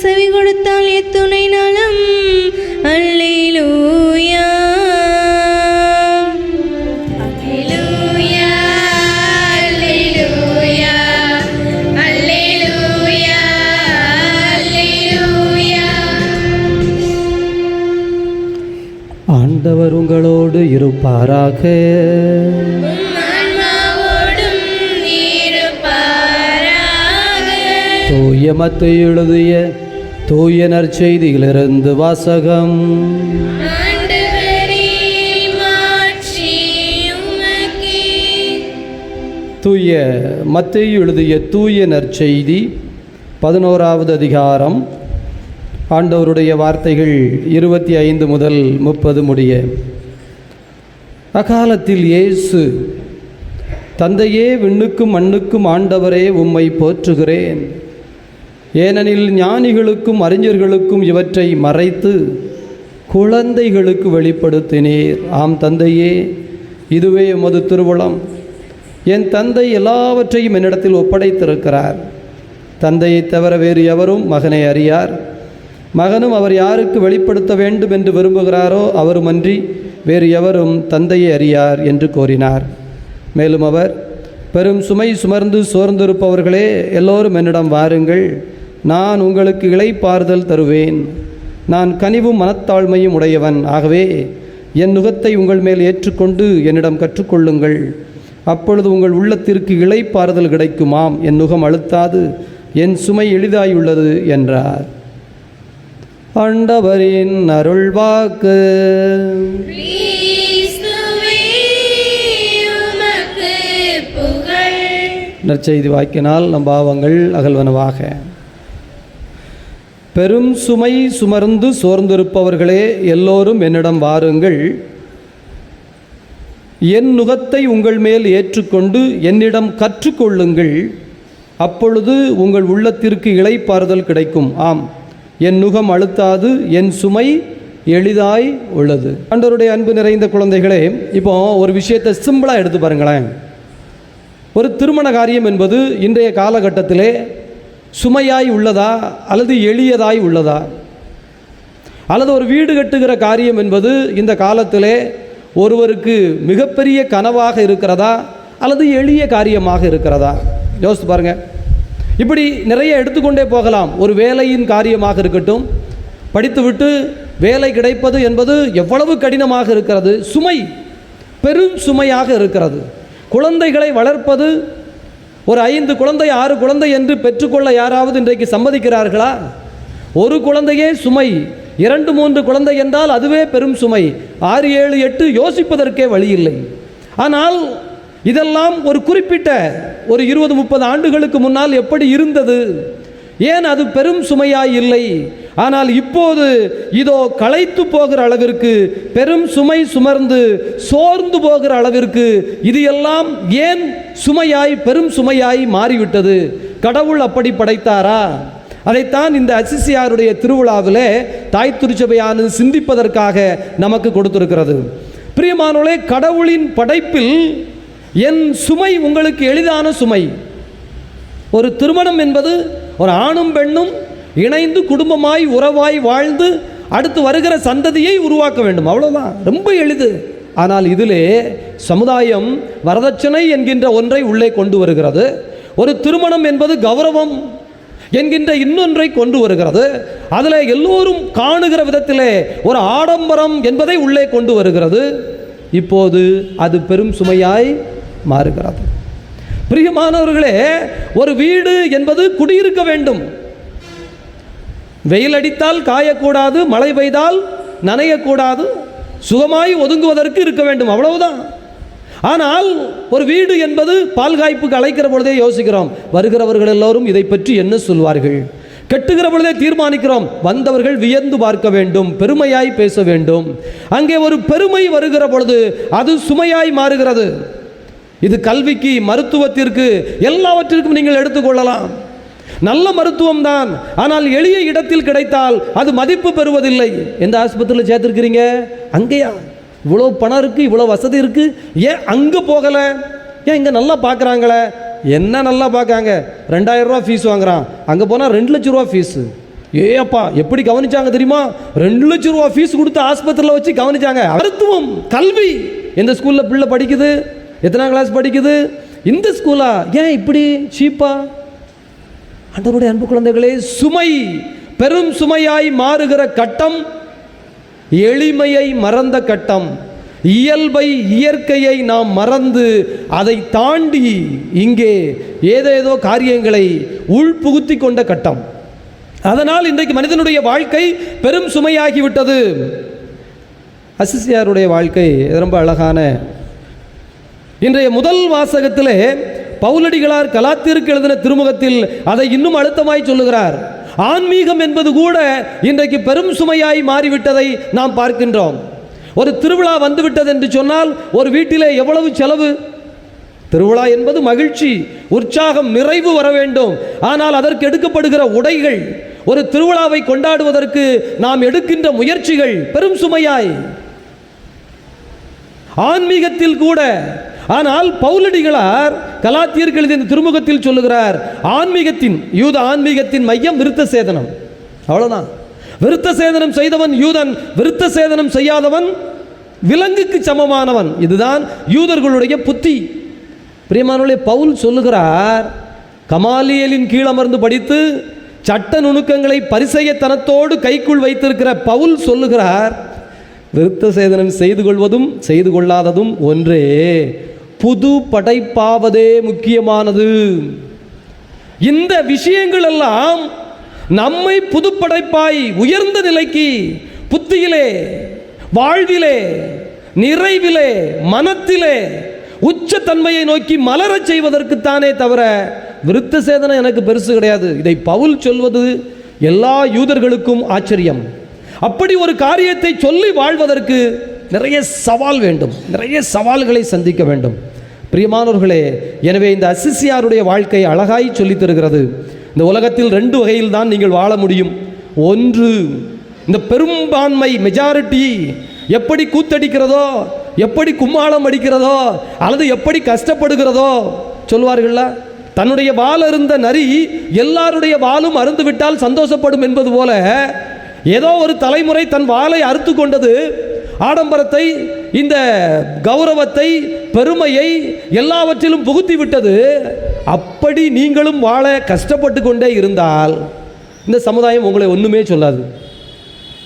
செவி கொடுத்தால் எத்துணை நலம். அல்லேலூயா அல்லேலூயா அல்லேலூயா அல்லேலூயா அல்லேலூயா. ஆண்டவர் உங்களோடு இருப்பாராக. ஆன்மாவோடும் இருப்பாராக. தூய மத்தேயு எழுதிய தூய நற்செய்தியிலிருந்து வாசகம். ஆண்டவரே மாட்சி உமக்கே. தூய மத்தேயு எழுதிய தூய நற்செய்தி 11வது அதிகாரம். ஆண்டவருடைய வார்த்தைகள் 25 முதல் 30 முடிய. அக்காலத்தில் இயேசு, தந்தையே, விண்ணுக்கும் மண்ணுக்கும் ஆண்டவரே, உம்மை போற்றுகிறேன். ஏனெனில் ஞானிகளுக்கும் அறிஞர்களுக்கும் இவற்றை மறைத்து குழந்தைகளுக்கு வெளிப்படுத்தினீர். ஆம் தந்தையே, இதுவே உமது திருவுளம். என் தந்தை எல்லாவற்றையும் என்னிடத்தில் ஒப்படைத்திருக்கிறார். தந்தையை தவிர வேறு எவரும் மகனை அறியார். மகனும் அவர் யாருக்கு வெளிப்படுத்த வேண்டும் என்று விரும்புகிறாரோ அவருமன்றி வேறு எவரும் தந்தையை அறியார் என்று கூறினார். மேலும் அவர், பெரும் சுமை சுமர்ந்து சோர்ந்திருப்பவர்களே, எல்லோரும் என்னிடம் வாருங்கள், நான் உங்களுக்கு இளைப்பாறுதல் தருவேன். நான் கனிவும் மனத்தாழ்மையும் உடையவன். ஆகவே என் நுகத்தை உங்கள் மேல் ஏற்றுக்கொண்டு என்னிடம் கற்றுக்கொள்ளுங்கள். அப்பொழுது உங்கள் உள்ளத்திற்கு இளைப்பாறுதல் கிடைக்குமாம். என் நுகம் அழுத்தாது, என் சுமை எளிதாயுள்ளது என்றார். ஆண்டவரின் அருள்வாக்கு. கிறிஸ்துவே உமக்கு புகழ். நற்செய்தி வாக்கினால் நம் பாவங்கள் அகல்வனவாக. பெரும் சுமை சுமர்ந்து சோர்ந்திருப்பவர்களே, எல்லோரும் என்னிடம் வாருங்கள், என் நுகத்தை உங்கள் மேல் ஏற்றுக்கொண்டு என்னிடம் கற்றுக்கொள்ளுங்கள். அப்பொழுது உங்கள் உள்ளத்திற்கு இளைப்பாறுதல் கிடைக்கும். ஆம், என் நுகம் அழுத்தாது, என் சுமை எளிதாய் உள்ளது. ஆண்டவருடைய அன்பு நிறைந்த குழந்தைகளே, இப்போ ஒரு விஷயத்தை சிம்பிளாக எடுத்து பாருங்களேன். ஒரு திருமண காரியம் என்பது இன்றைய காலகட்டத்திலே சுமையாய் உள்ளதா அல்லது எளியதாய் உள்ளதா? அல்லது ஒரு வீடு கட்டுகிற காரியம் என்பது இந்த காலத்திலே ஒருவருக்கு மிகப்பெரிய கனவாக இருக்கிறதா அல்லது எளிய காரியமாக இருக்கிறதா? யோசித்து பாருங்கள். இப்படி நிறைய எடுத்துக்கொண்டே போகலாம். ஒரு வேலையின் காரியமாக இருக்கட்டும், படித்துவிட்டு வேலை கிடைப்பது என்பது எவ்வளவு கடினமாக இருக்கிறது, சுமை, பெரும் சுமையாக இருக்கிறது. குழந்தைகளை வளர்ப்பது, ஒரு 5 குழந்தை 6 குழந்தை என்று பெற்றுக்கொள்ள யாராவது இன்றைக்கு சம்மதிக்கிறார்களா? ஒரு குழந்தையே சுமை, 2 3 குழந்தை என்றால் அதுவே பெரும் சுமை. 6 7 8 யோசிப்பதற்கே வழி இல்லை. ஆனால் இதெல்லாம் ஒரு குறிப்பிட்ட ஒரு 20 30 ஆண்டுகளுக்கு முன்னால் எப்படி இருந்தது? ஏன் அது பெரும் சுமையாய் இல்லை? ஆனால் இப்போது இதோ களைத்து போகிற அளவிற்கு, பெரும் சுமை சுமர்ந்து சோர்ந்து போகிற அளவிற்கு இது எல்லாம் ஏன் சுமையாய், பெரும் சுமையாய் மாறிவிட்டது? கடவுள் அப்படி படைத்தாரா? அதைத்தான் இந்த அசிசியாருடைய திருவிழாவிலே தாய் திருச்சபையானது சிந்திப்பதற்காக நமக்கு கொடுத்திருக்கிறது. பிரியமானவர்களே, கடவுளின் படைப்பில் என் சுமை உங்களுக்கு எளிதான சுமை. ஒரு திருமணம் என்பது ஒரு ஆணும் பெண்ணும் இணைந்து குடும்பமாய் உறவாய் வாழ்ந்து அடுத்து வருகிற சந்ததியை உருவாக்க வேண்டும், அவ்வளோதான், ரொம்ப எளிது. ஆனால் இதிலே சமுதாயம் வரதட்சணை என்கின்ற ஒன்றை உள்ளே கொண்டு வருகிறது. ஒரு திருமணம் என்பது கௌரவம் என்கின்ற இன்னொன்றை கொண்டு வருகிறது. அதில் எல்லோரும் காணுகிற விதத்திலே ஒரு ஆடம்பரம் என்பதை உள்ளே கொண்டு வருகிறது. இப்போது அது பெரும் சுமையாய் மாறுகிறது. பிரியமானவர்களே, ஒரு வீடு என்பது குடியிருக்க வேண்டும். வெயில் அடித்தால் காயக்கூடாது, மழை பெய்தால் நனையக்கூடாது, சுகமாய் ஒதுங்குவதற்கு இருக்க வேண்டும், அவ்வளவுதான். ஆனால் ஒரு வீடு என்பது பால் காய்ப்புக்கு அழைக்கிற பொழுதே யோசிக்கிறோம், வருகிறவர்கள் எல்லோரும் இதை பற்றி என்ன சொல்வார்கள். கட்டுகிற பொழுதே தீர்மானிக்கிறோம், வந்தவர்கள் வியந்து பார்க்க வேண்டும், பெருமையாய் பேச வேண்டும். அங்கே ஒரு பெருமை வருகிற பொழுது அது சுமையாய் மாறுகிறது. இது கல்விக்கு, மருத்துவத்திற்கு, எல்லாவற்றிற்கும் நீங்கள் எடுத்துக்கொள்ளலாம். நல்ல மருத்துவம் தான், ஆனால் எளிய இடத்தில் கிடைத்தால் அது மதிப்பு பெறுவதில்லை. எந்த ஆஸ்பத்திரியில் சேர்த்துருக்கிறீங்க? அங்கேயா? இவ்வளோ பணம் இருக்குது, இவ்வளோ வசதி இருக்குது, ஏன் அங்கே போகலை? ஏன் இங்கே நல்லா பார்க்குறாங்களே? என்ன நல்லா பார்க்காங்க? 2000 ரூபா ஃபீஸ் வாங்குறான், அங்கே போனால் 2 லட்ச ரூபா ஃபீஸு. அப்பா எப்படி கவனிச்சாங்க தெரியுமா? 2 லட்சம் ரூபா ஃபீஸ் கொடுத்து ஆஸ்பத்திரியில் வச்சு கவனிச்சாங்க. மருத்துவம், கல்வி, எந்த ஸ்கூலில் பிள்ளை படிக்குது, எத்தனாம் கிளாஸ் படிக்குது, இந்த ஸ்கூலா, ஏன் இப்படி சீப்பா? ஆண்டவருடைய அன்பு குழந்தைகளே, சுமை பெரும் சுமையாய் மாறுகிற கட்டம் எளிமையை மறந்த கட்டம். இயல்பை, இயற்கையை நாம் மறந்து அதை தாண்டி இங்கே ஏதேதோ காரியங்களை உள்புகுத்தி கொண்ட கட்டம். அதனால் இன்றைக்கு மனிதனுடைய வாழ்க்கை பெரும் சுமையாகிவிட்டது. அசிசியாருடைய வாழ்க்கை ரொம்ப அழகான. இன்றைய முதல் வாசகத்திலே பவுலடிகளார் கலாத்தியருக்கு எழுதின திருமுகத்தில் அதை இன்னும் அழுத்தமாய் சொல்லுகிறார். ஆன்மீகம் என்பது கூட இன்றைக்கு பெரும் சுமையாய் மாறிவிட்டதை நாம் பார்க்கின்றோம். ஒரு திருவிழா வந்துவிட்டது என்று சொன்னால் ஒரு வீட்டிலே எவ்வளவு செலவு? திருவிழா என்பது மகிழ்ச்சி, உற்சாகம், நிறைவு வர வேண்டும். ஆனால் அதற்கு எடுக்கப்படுகிற உடைகள், ஒரு திருவிழாவை கொண்டாடுவதற்கு நாம் எடுக்கின்ற முயற்சிகள் பெரும் சுமையாய். ஆன்மீகத்தில் கூட. ஆனால் பவுலடிகளார் கலாத்தியருக்கு எழுதிய திருமுகத்தில் சொல்லுகிறார், ஆன்மீகத்தின், யூத ஆன்மீகத்தின் மையம் விருத்த சேதனம். அவ்வளவுதான். விருத்த சேதனம் செய்தவன் யூதன், விருத்த சேதனம் செய்யாதவன் விலங்குக்கு சமமானவன். இதுதான் யூதர்களுடைய புத்தி. பிரியமானவர்களே, பவுல் சொல்லுகிறார், கமாலியலின் கீழமர்ந்து படித்து சட்ட நுணுக்கங்களை பரிசெயத்தனத்தோடு கைக்குள் வைத்திருக்கிற பவுல் சொல்லுகிறார், விருத்த சேதனம் செய்து கொள்வதும் செய்து கொள்ளாததும் ஒன்றே, புது படைப்பாவதே முக்கியமானது. இந்த விஷயங்கள் எல்லாம் நம்மை புதுப்படைப்பாய் உயர்ந்த நிலைக்கு, புத்தியிலே, வாழ்விலே, நிறைவிலே, மனத்திலே உச்சத்தன்மையை நோக்கி மலரச் செய்வதற்குத்தானே தவிர விருத்த சேதனம் எனக்கு பெருசு கிடையாது. இதை பவுல் சொல்வது எல்லா யூதர்களுக்கும் ஆச்சரியம். அப்படி ஒரு காரியத்தை சொல்லி வாழ்வதற்கு நிறைய சவால் வேண்டும், நிறைய சவால்களை சந்திக்க வேண்டும். பிரியமானவர்களே, எனவே இந்த அசிசியாருடைய வாழ்க்கை அழகாய் சொல்லித் தருகிறது. இந்த உலகத்தில் 2 வகையில் தான் நீங்கள் வாழ முடியும். ஒன்று, இந்த பெரும்பான்மை மெஜாரிட்டி எப்படி கூத்தடிக்கிறதோ, எப்படி கும்மாளம் அடிக்கிறதோ, அல்லது எப்படி கஷ்டப்படுகிறதோ. சொல்வார்கள்ல, தன்னுடைய வால் அருந்த நரி எல்லாருடைய வாலும் அருந்து விட்டால் சந்தோஷப்படும் என்பது போல, ஏதோ ஒரு தலைமுறை தன் வாளை அறுத்து கொண்டது, ஆடம்பரத்தை, இந்த கௌரவத்தை, பெருமையை எல்லாவற்றிலும் புகுத்தி விட்டது. அப்படி நீங்களும் வாழ கஷ்டப்பட்டு கொண்டே இருந்தால் இந்த சமுதாயம் உங்களை ஒன்றுமே சொல்லாது.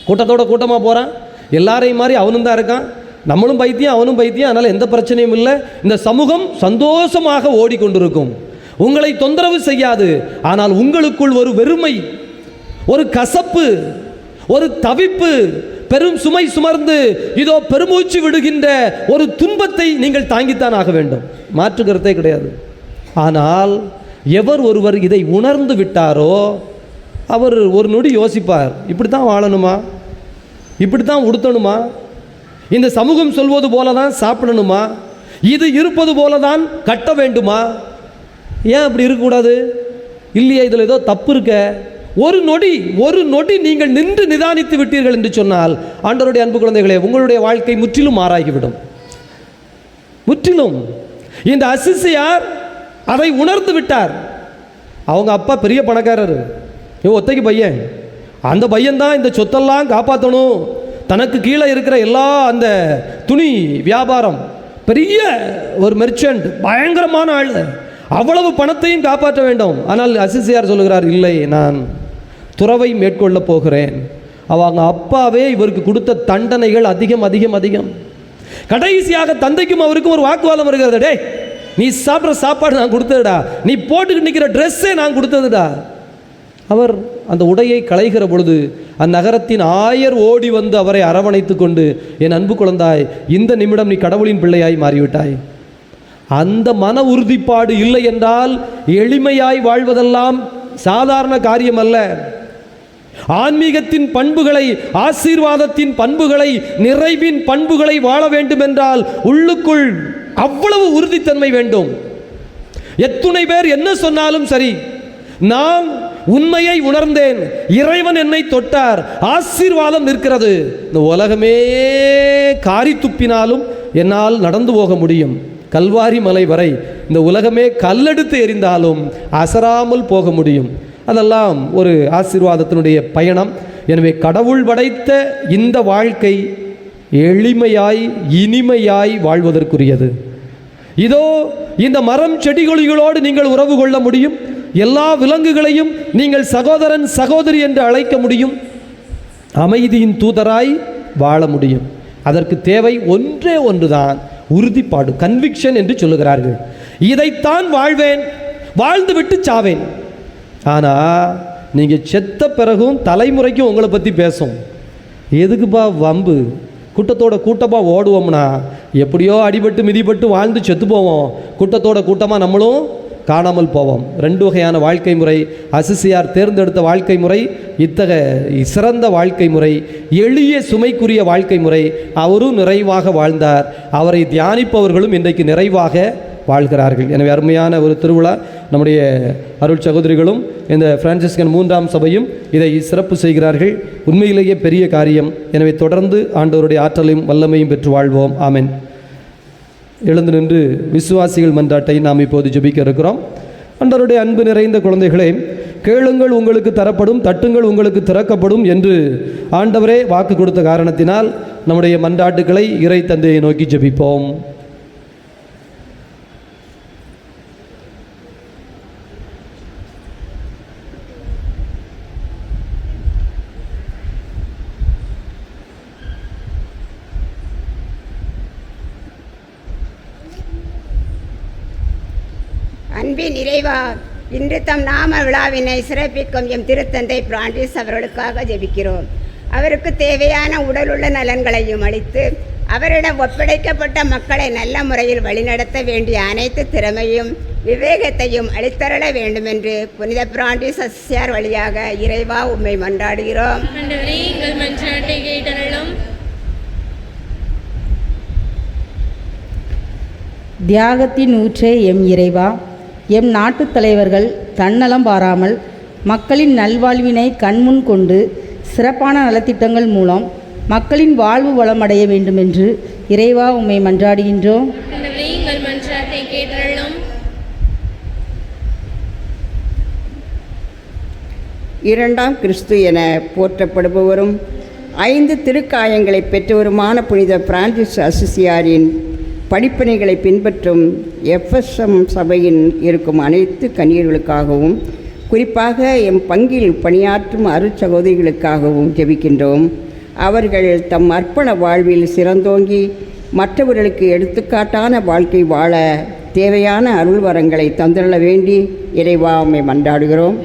கூட்டத்தோட கூட்டமாக போகிறான், எல்லாரையும் மாதிரி அவனும் தான் இருக்கான், நம்மளும் பைத்தியம் அவனும் பைத்தியம், அதனால் எந்த பிரச்சனையும் இல்லை. இந்த சமூகம் சந்தோஷமாக ஓடிக்கொண்டிருக்கும், உங்களை தொந்தரவு செய்யாது. ஆனால் உங்களுக்குள் ஒரு வெறுமை, ஒரு கசப்பு, ஒரு தவிப்பு, பெரும் சுமை சுமர்ந்து இதோ பெருமூச்சு விடுகின்ற ஒரு துன்பத்தை நீங்கள் தாங்கித்தான் ஆக வேண்டும், மாற்று கருத்தே கிடையாது. ஆனால் எவர் ஒருவர் இதை உணர்ந்து விட்டாரோ அவர் ஒரு நொடி யோசிப்பார், இப்படி தான் வாழணுமா, இப்படி தான் உடுத்தணுமா, இந்த சமூகம் சொல்வது போல தான் சாப்பிடணுமா, இது இருப்பது போல தான் கட்ட வேண்டுமா, ஏன் அப்படி இருக்கக்கூடாது, இல்லையா இதில் ஏதோ தப்பு இருக்க. ஒரு நொடி நீங்கள் நின்று நிதானித்து விட்டீர்கள் என்று சொன்னால், ஆண்டவருடைய அன்பு குழந்தைகளே, உங்களுடைய வாழ்க்கை முற்றிலும் மாறாகிவிடும், முற்றிலும். இந்த அசிசியார் அதை உணர்ந்து விட்டார். அவங்க அப்பா பெரிய பணக்காரர், ஒத்தைக்கு பையன், அந்த பையன் தான் இந்த சொத்தெல்லாம் காப்பாற்றணும், தனக்கு கீழே இருக்கிற எல்லா அந்த துணி வியாபாரம், பெரிய ஒரு மெர்ச்சன்ட், பயங்கரமான ஆள், அவ்வளவு பணத்தையும் காப்பாற்ற வேண்டும். ஆனால் அசிசியார் சொல்லுகிறார், இல்லை, நான் துறவை மேற்கொள்ள போகிறேன். அவங்க அப்பாவே இவருக்கு கொடுத்த தண்டனைகள் அதிகம் அதிகம் அதிகம். கடைசியாக தந்தைக்கும் அவருக்கும் ஒரு வாக்குவாதம் வருகிறது. டே, நீ சாப்பிட்ற சாப்பாடு நான் கொடுத்ததுடா, நீ போட்டுக்கிட்டு நிற்கிற ட்ரெஸ்ஸே நான் கொடுத்ததுடா. அவர் அந்த உடையை களைகிற பொழுது அந்நகரத்தின் ஆயர் ஓடி வந்து அவரை அரவணைத்து கொண்டு, என் அன்பு குழந்தாய், இந்த நிமிடம் நீ கடவுளின் பிள்ளையாய் மாறிவிட்டாய். அந்த மன உறுதிப்பாடு இல்லை என்றால் எளிமையாய் வாழ்வதெல்லாம் சாதாரண காரியம் அல்ல. ஆன்மீகத்தின் பண்புகளை, ஆசீர்வாதத்தின் பண்புகளை, நிறைவின் பண்புகளை வாழ வேண்டும் என்றால் உள்ளுக்குள் அவ்வளவு உறுதித்தன்மை வேண்டும். எத்துணை பேர் என்ன சொன்னாலும் சரி, நான் உண்மையை உணர்ந்தேன், இறைவன் என்னை தொட்டார், ஆசீர்வாதம் நிற்கிறது, இந்த உலகமே காரி துப்பினாலும் என்னால் நடந்து போக முடியும். கல்வாரி மலை வரை இந்த உலகமே கல்லெடுத்து எறிந்தாலும் அசராமல் போக முடியும். அதெல்லாம் ஒரு ஆசீர்வாதத்தினுடைய பயணம். எனவே கடவுள் படைத்த இந்த வாழ்க்கை எளிமையாய் இனிமையாய் வாழ்வதற்குரியது. இதோ இந்த மரம் செடிகொடிகளோடு நீங்கள் உறவு கொள்ள முடியும். எல்லா விலங்குகளையும் நீங்கள் சகோதரன் சகோதரி என்று அழைக்க முடியும். அமைதியின் தூதராய் வாழ முடியும். அதற்கு தேவை ஒன்றே ஒன்றுதான், உறுதிப்பாடு, கன்விக்ஷன் என்று சொல்லுகிறார்கள். இதைத்தான் வாழ்வேன், வாழ்ந்துவிட்டு சாவேன். ஆனால் நீங்கள் செத்த பிறகும் தலைமுறைக்கும் உங்களை பற்றி பேசும். எதுக்குப்பா வம்பு? கூட்டத்தோட கூட்டமாக ஓடுவோம்னா எப்படியோ அடிபட்டு மிதிப்பட்டு வாழ்ந்து செத்து போவோம். கூட்டத்தோட கூட்டமாக நம்மளும் காணாமல் போவோம். 2 வகையான வாழ்க்கை முறை அசிசியார் தேர்ந்தெடுத்த வாழ்க்கை முறை. இத்தகைய சிறந்த வாழ்க்கை முறை, எளிய சுமைக்குரிய வாழ்க்கை முறை. அவரும் நிறைவாக வாழ்ந்தார். அவரை தியானிப்பவர்களும் இன்றைக்கு நிறைவாக வாழ்கிறார்கள். எனவே அருமையான ஒரு திருவிழா. நம்முடைய அருள் சகோதரிகளும் இந்த பிரான்சிஸ்கன் 3ஆம் சபையும் இதை சிறப்பு செய்கிறார்கள். உண்மையிலேயே பெரிய காரியம். எனவே தொடர்ந்து ஆண்டவருடைய ஆற்றலையும் வல்லமையும் பெற்று வாழ்வோம். ஆமென். எழுந்து நின்று விசுவாசிகள் மன்றாட்டை நாம் இப்போது ஜெபிக்க இருக்கிறோம். ஆண்டவருடைய அன்பு நிறைந்த குழந்தைகளே, கேளுங்கள் உங்களுக்கு தரப்படும், தட்டுங்கள் உங்களுக்கு திறக்கப்படும் என்று ஆண்டவரே வாக்கு கொடுத்த காரணத்தினால் நம்முடைய மன்றாட்டுக்களை இறை தந்தையை நோக்கி ஜெபிப்போம். அன்பின் இறைவா, இன்று தம் நாம விழாவினை சிறப்பிக்கும் எம் திருத்தந்தை பிரான்சிஸ் அவர்களுக்காக ஜெபிக்கிறோம். அவருக்கு தேவையான உடலுள்ள நலன்களையும் அளித்து அவரிடம் ஒப்படைக்கப்பட்ட மக்களை நல்ல முறையில் வழிநடத்த வேண்டிய அனைத்து திறமையும் விவேகத்தையும் அளித்தரள வேண்டுமென்று புனித பிரான்சிஸ் அசிசியார் வழியாக இறைவா உம்மை மன்றாடுகிறோம். தியாகத்தின் ஊற்றே எம் இறைவா, எம் நாட்டுத் தலைவர்கள் தன்னலம் பாராமல் மக்களின் நல்வாழ்வினை கண்முன் கொண்டு சிறப்பான நலத்திட்டங்கள் மூலம் மக்களின் வாழ்வு வளமடைய வேண்டுமென்று இறைவா உம்மை மன்றாடுகின்றோம். இரண்டாம் கிறிஸ்து என போற்றப்படுபவரும் 5 திருக்காயங்களை பெற்றவருமான புனித பிரான்சிஸ் அசிசியாரின் படிப்பினைகளை பின்பற்றும் எஃப்எஸ்எம் சபையின் இருக்கும் அனைத்து கன்னியர்களுக்காகவும் குறிப்பாக எம் பங்கில் பணியாற்றும் அருட்சகோதரிகளுக்காகவும் ஜெபிக்கின்றோம். அவர்கள் தம் அர்ப்பண வாழ்வில் சிறந்தோங்கி மற்றவர்களுக்கு எடுத்துக்காட்டான வாழ்க்கை வாழ தேவையான அருள் வரங்களை தந்துள்ள வேண்டி இறைவா உம்மை மன்றாடுகிறோம்.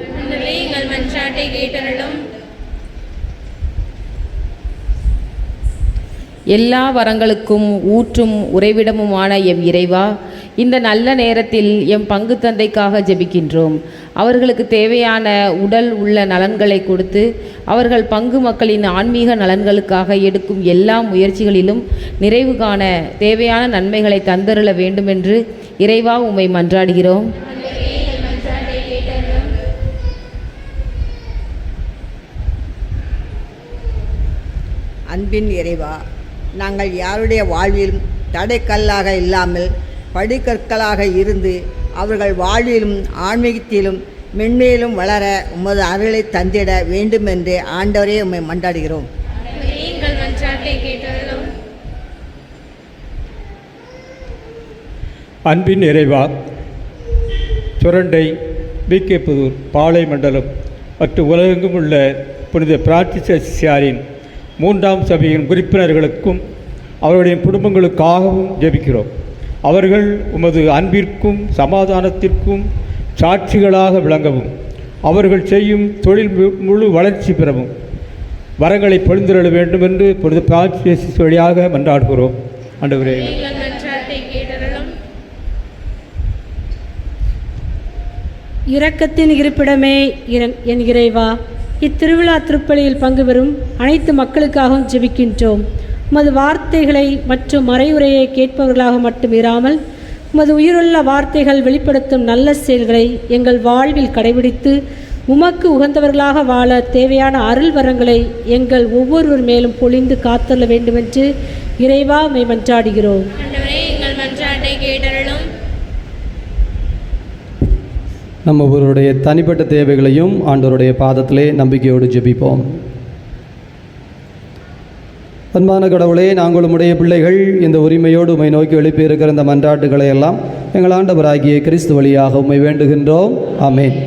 எல்லா வரங்களுக்கும் ஊற்றும் உறைவிடமுமான எம் இறைவா, இந்த நல்ல நேரத்தில் எம் பங்கு தந்தைக்காக ஜெபிக்கின்றோம். அவர்களுக்கு தேவையான உடல் உள்ள நலன்களை கொடுத்து அவர்கள் பங்கு மக்களின் ஆன்மீக நலன்களுக்காக எடுக்கும் எல்லா முயற்சிகளிலும் நிறைவு காண தேவையான நன்மைகளை தந்தருள வேண்டுமென்று இறைவா உம்மை மன்றாடுகிறோம். அன்பின் இறைவா, நாங்கள் யாருடைய வாழ்விலும் தடைக்கல்லாக இல்லாமல் படிக்கற்களாக இருந்து அவர்கள் வாழ்விலும் ஆன்மீகத்திலும் மென்மேலும் வளர உமது அருளை தந்திட வேண்டுமென்று ஆண்டவரே உம்மை மன்றாடுகிறோம். அன்பின் இறைவா, சுரண்டை, பிகேபுதூர், பாளை மண்டலம் மற்றும் உலகெங்கும் உள்ள புனித பிரான்சிஸ் அசிசியாரின் 3ஆம் சபையின் உறுப்பினர்களுக்கும் அவருடைய குடும்பங்களுக்காகவும் ஜெபிக்கிறோம். அவர்கள் உமது அன்பிற்கும் சமாதானத்திற்கும் சாட்சிகளாக விளங்கவும் அவர்கள் செய்யும் தொழில் முழு வளர்ச்சி பெறவும் வரங்களை பொழிந்திருள வேண்டும் என்று புனித பிரான்சிஸ் வழியாக மன்றாடுகிறோம். ஆண்டவரே, இரக்கத்தின் இருப்பிடமே என் இறைவா, இத்திருவிழா திருப்பலியில் பங்கு பெறும் அனைத்து மக்களுக்காகவும் ஜெபிக்கின்றோம். உமது வார்த்தைகளை மற்றும் மறைவுரையை கேட்பவர்களாக மட்டும் இராமல் உமது உயிருள்ள வார்த்தைகள் வெளிப்படுத்தும் நல்ல செயல்களை எங்கள் வாழ்வில் கடைபிடித்து உமக்கு உகந்தவர்களாக வாழ தேவையான அருள் வரங்களை எங்கள் ஒவ்வொருவர் மேலும் பொழிந்து காத்தள்ள வேண்டுமென்று இறைவா உம்மை மன்றாடுகிறோம். நம்ம ஒருவருடைய தனிப்பட்ட தேவைகளையும் ஆண்டவருடைய பாதத்திலே நம்பிக்கையோடு ஜெபிப்போம். அன்பான கடவுளே, நாங்கள் உம்முடைய பிள்ளைகள் இந்த உரிமையோடு உம்மை நோக்கி எழுப்பியிருக்கிற இந்த மன்றாட்டுகளை எல்லாம் எங்கள் ஆண்டவராகிய கிறிஸ்து வழியாக உம்மை வேண்டுகின்றோம். ஆமென்.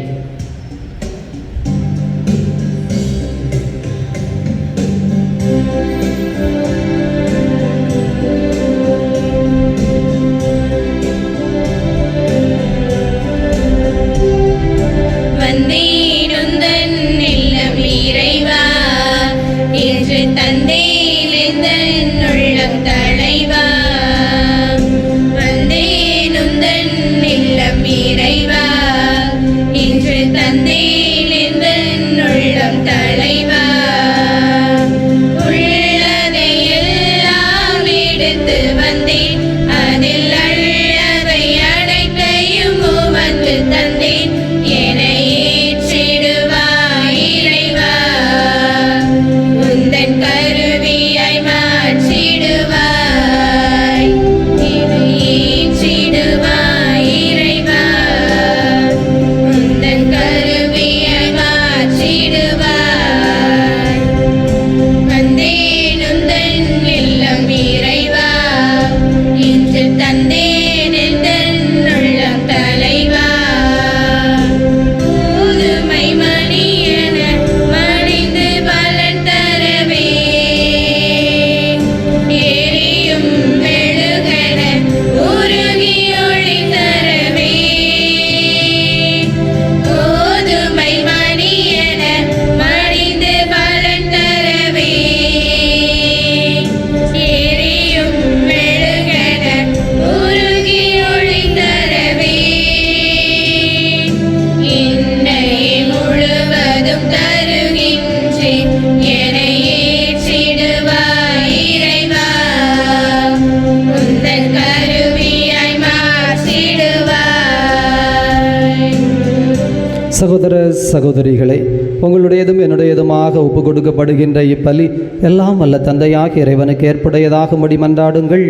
சகோதர சகோதரிகளே, உங்களுடையதும் என்னுடையதுமாக ஒப்பு கொடுக்கப்படுகின்ற இப்பலி எல்லாம் வல்ல தந்தையாக இறைவனுக்கு ஏற்புடையதாகும்படி மன்றாடுங்கள்.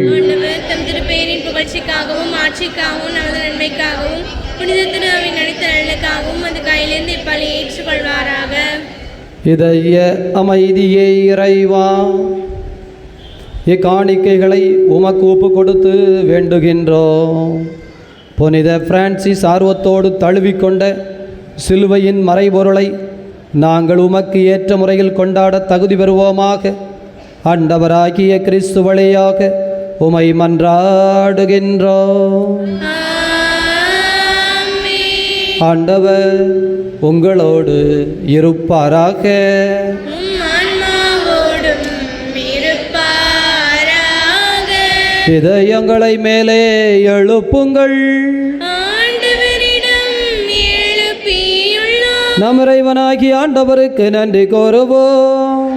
தம் திருப்பெயரின் புகழ்ச்சிக்காகவும் ஆட்சிக்காகவும் நமது நன்மைக்காகவும் புனித திருவின் அனைத்து நலனுக்காகவும் அந்த கையிலிருந்து இப்பலி ஏற்றுக்கொள்வாராக. இதய அமைதியே இறைவா, இக்காணிக்கைகளை உமக்கு ஒப்பு கொடுத்து வேண்டுகின்றோம். புனித பிரான்சிஸ் ஆர்வத்தோடு தழுவிக்கொண்ட சிலுவையின் மறைபொருளை நாங்கள் உமக்கு ஏற்ற முறையில் கொண்டாட தகுதி பெறுவோமாக. ஆண்டவராகிய கிறிஸ்து வழியாக உமை மன்றாடுகின்றோம். ஆண்டவர் உங்களோடு இருப்பாராக. இதயங்களை மேலே எழுப்புங்கள். நம் இறைவனாகி ஆண்டவருக்கு நன்றி கூறுவோம்.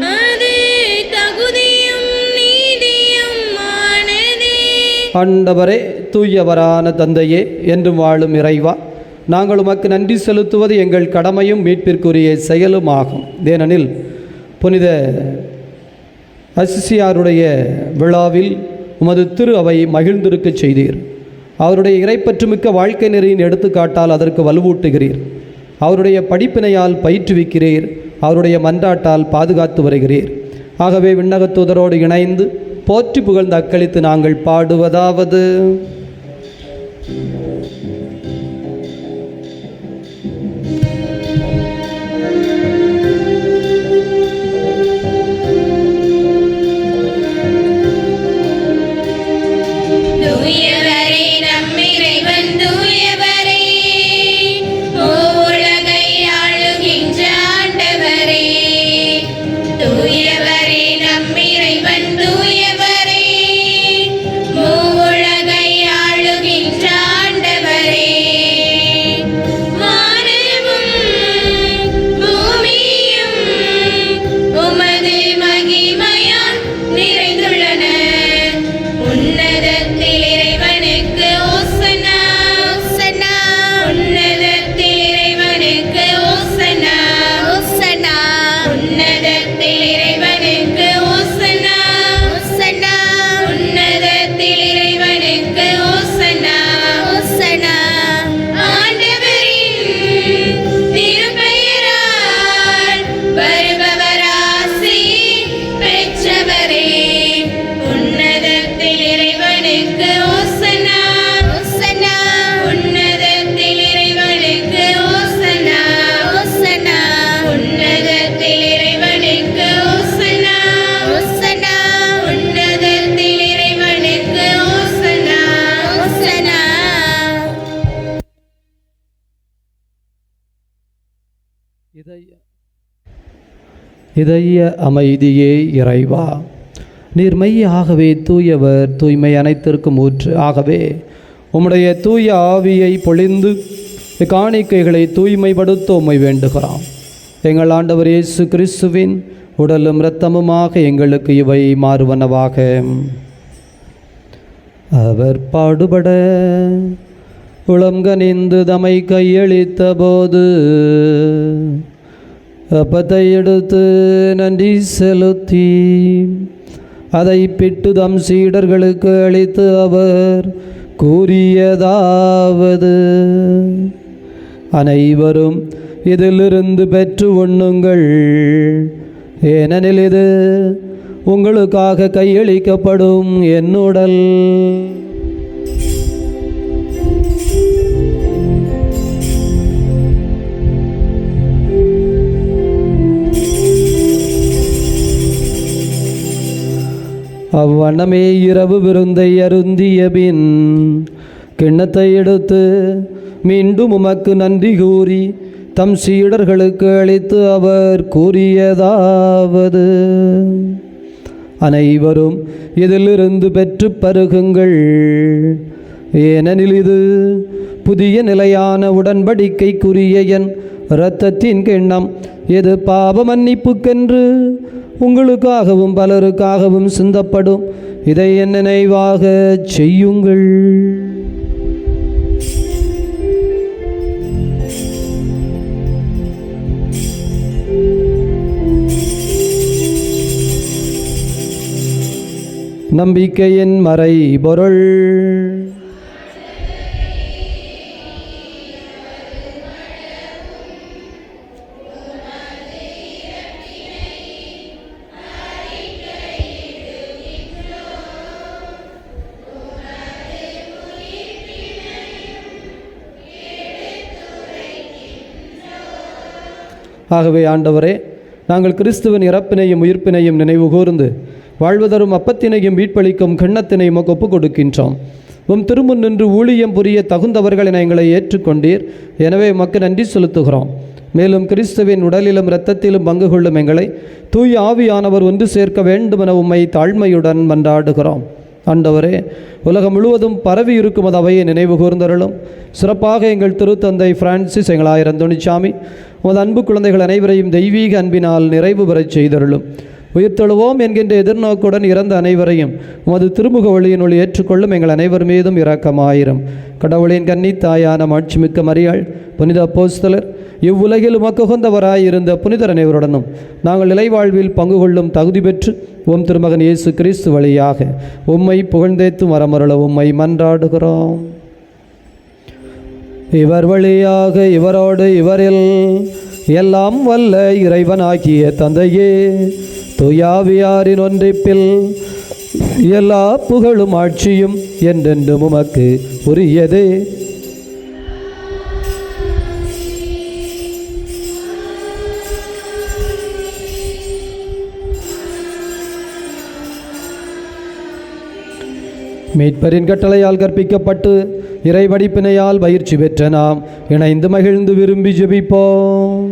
ஆண்டவரே, தூயவரான தந்தையே, என்றும் வாழும் இறைவா, நாங்கள் உமக்கு நன்றி செலுத்துவது எங்கள் கடமையும் மீட்பிற்குரிய செயலும் ஆகும். ஏனெனில் புனித அசிசியாருடைய விழாவில் உமது திரு அவை மகிழ்ந்திருக்க செய்தீர். அவருடைய இறைப்பற்றுமிக்க வாழ்க்கை நெறியின் எடுத்துக்காட்டால் அதற்கு வலுவூட்டுகிறீர். அவருடைய படிப்பினையால் பயிற்றுவிக்கிறீர். அவருடைய மன்றாட்டால் பாதுகாத்து வருகிறீர். ஆகவே விண்ணகத் தூதரோடு இணைந்து போற்றி புகழ்ந்து அக்களித்து நாங்கள் பாடுவதாவது: தூயவரே, இதய அமைதியே இறைவா, நீர் மெய்யாகவே தூயவர், தூய்மை அனைத்திற்கும் ஊற்று. ஆகவே உம்முடைய தூய ஆவியை பொழிந்து காணிக்கைகளை தூய்மைப்படுத்த உம்மை வேண்டுகிறோம். எங்கள் ஆண்டவர் இயேசு கிறிஸ்துவின் உடலும் இரத்தமுமாக எங்களுக்கு இவை மாறுவனவாக. அவர் பாடுபட உளம் கனிந்து தமை கையளித்த போது அப்பத்தை எடுத்து நன்றி செலுத்தி அதை பிட்டு தம் சீடர்களுக்கு அளித்து அவர் கூறியதாவது: அனைவரும் இதிலிருந்து பெற்று உண்ணுங்கள், ஏனெனில் இது உங்களுக்காக கையளிக்கப்படும் என் உடல். அவ்வண்ணமே இரவு விருந்தை அருந்திய பின் கிண்ணத்தை எடுத்து மீண்டும் உமக்கு நன்றி கூறி தம் சீடர்களுக்கு அளித்து அவர் கூறியதாவது: அனைவரும் இதிலிருந்து பெற்று பருகுங்கள், ஏனெனில் இது புதிய நிலையான உடன்படிக்கைக்குரிய என் இரத்தத்தின் கிண்ணம். இது பாவ மன்னிப்புக்கென்று உங்களுக்காகவும் பலருக்காகவும் சிந்தப்படும். இதை என் நினைவாக செய்யுங்கள். நம்பிக்கையின் மறை பொருள். ஆகவே ஆண்டவரே, நாங்கள் கிறிஸ்துவின் இறப்பினையும் உயிர்ப்பினையும் நினைவு கூர்ந்து வாழ்வதரும் அப்பத்தினையும் மீட்பளிக்கும் கிண்ணத்தினை உமக்கு ஒப்புக் கொடுக்கின்றோம். உம் திருமுன் நின்று ஊழியம் புரிய தகுந்தவர்கள் என எங்களை ஏற்றுக்கொண்டீர். எனவே உமக்கு நன்றி செலுத்துகிறோம். மேலும் கிறிஸ்துவின் உடலிலும் இரத்தத்திலும் பங்கு கொள்ளும் எங்களை தூய ஆவியானவர் ஒன்று சேர்க்க வேண்டுமென உம்மை தாழ்மையுடன் மன்றாடுகிறோம். ஆண்டவரே, உலகம் முழுவதும் பரவி இருக்கும் அது அவையை நினைவு கூர்ந்தருளும். சிறப்பாக எங்கள் திருத்தந்தை பிரான்சிஸ், எங்கள் ஆயர் அந்தோணிசாமி, உமது அன்பு குழந்தைகள் அனைவரையும் தெய்வீக அன்பினால் நிறைவு பெறச் செய்தருளும். உயிர்த்தெழுவோம் என்கின்ற எதிர்நோக்குடன் இறந்த அனைவரையும் உமது திருமுக ஒளியினுள் ஏற்றுக்கொள்ளும் எங்கள் அனைவர் மீதும் இரக்கமாயிரும். கடவுளின் கன்னி தாயான மாட்சிமிக்க மரியாள், புனித அப்போஸ்தலர், இவ்வுலகில் உமக்குகந்தவராயிருந்த புனிதர் அனைவருடனும் நாங்கள் நிலைவாழ்வில் பங்கு கொள்ளும் தகுதி பெற்று உம் திருமகன் இயேசு கிறிஸ்து வழியாக உம்மை புகழ்ந்தேத்து வரமருள உம்மை மன்றாடுகிறோம். இவர் வழியாக இவரோடு இவரில் எல்லாம் வல்ல இறைவனாகிய தந்தையே, தூயாவியாரின் ஒன்றிப்பில் எல்லா புகழும் ஆட்சியும் என்றென்றும் உமக்கு உரியதே. மீட்பரின் கட்டளையால் கற்பிக்கப்பட்டு இறைவடிப்பினையால் பயிற்சி பெற்ற நாம் இணைந்து மகிழ்ந்து விரும்பி ஜெபிப்போம்.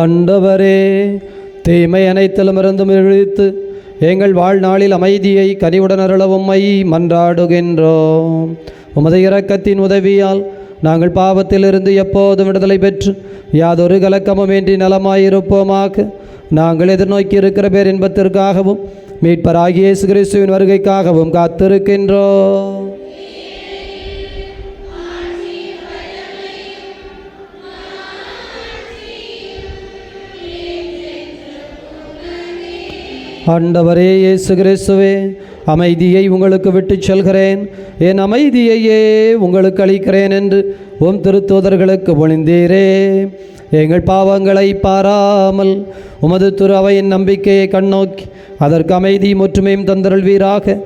ஆண்டவரே, தீமை அனைத்திலும் இருந்தும் இழித்து எங்கள் வாழ்நாளில் அமைதியை கனிவுடன் அருள உம்மை மன்றாடுகின்றோம். உமது இரக்கத்தின் உதவியால் நாங்கள் பாவத்திலிருந்து எப்போதும் விடுதலை பெற்று யாதொரு கலக்கமும் இன்றி நலமாயிருப்போமாக. நாங்கள் எதிர்நோக்கி இருக்கிற பேரின்பத்திற்காகவும் மீட்பராகிய இயேசு கிறிஸ்துவின் வருகைக்காகவும் காத்திருக்கின்றோம். ஆண்டவரே இயேசு கிறிஸ்துவே, அமைதியை உங்களுக்கு விட்டுச் செல்கிறேன், என் அமைதியையே உங்களுக்கு அளிக்கிறேன் என்று உம் திருத்தூதர்களுக்கு பொழிந்தீரே. எங்கள் பாவங்களை பாராமல் உமது திரு அவையின் நம்பிக்கையை கண்ணோக்கி அதற்கு அமைதி ஒற்றுமையும் தந்தருள்வீராக.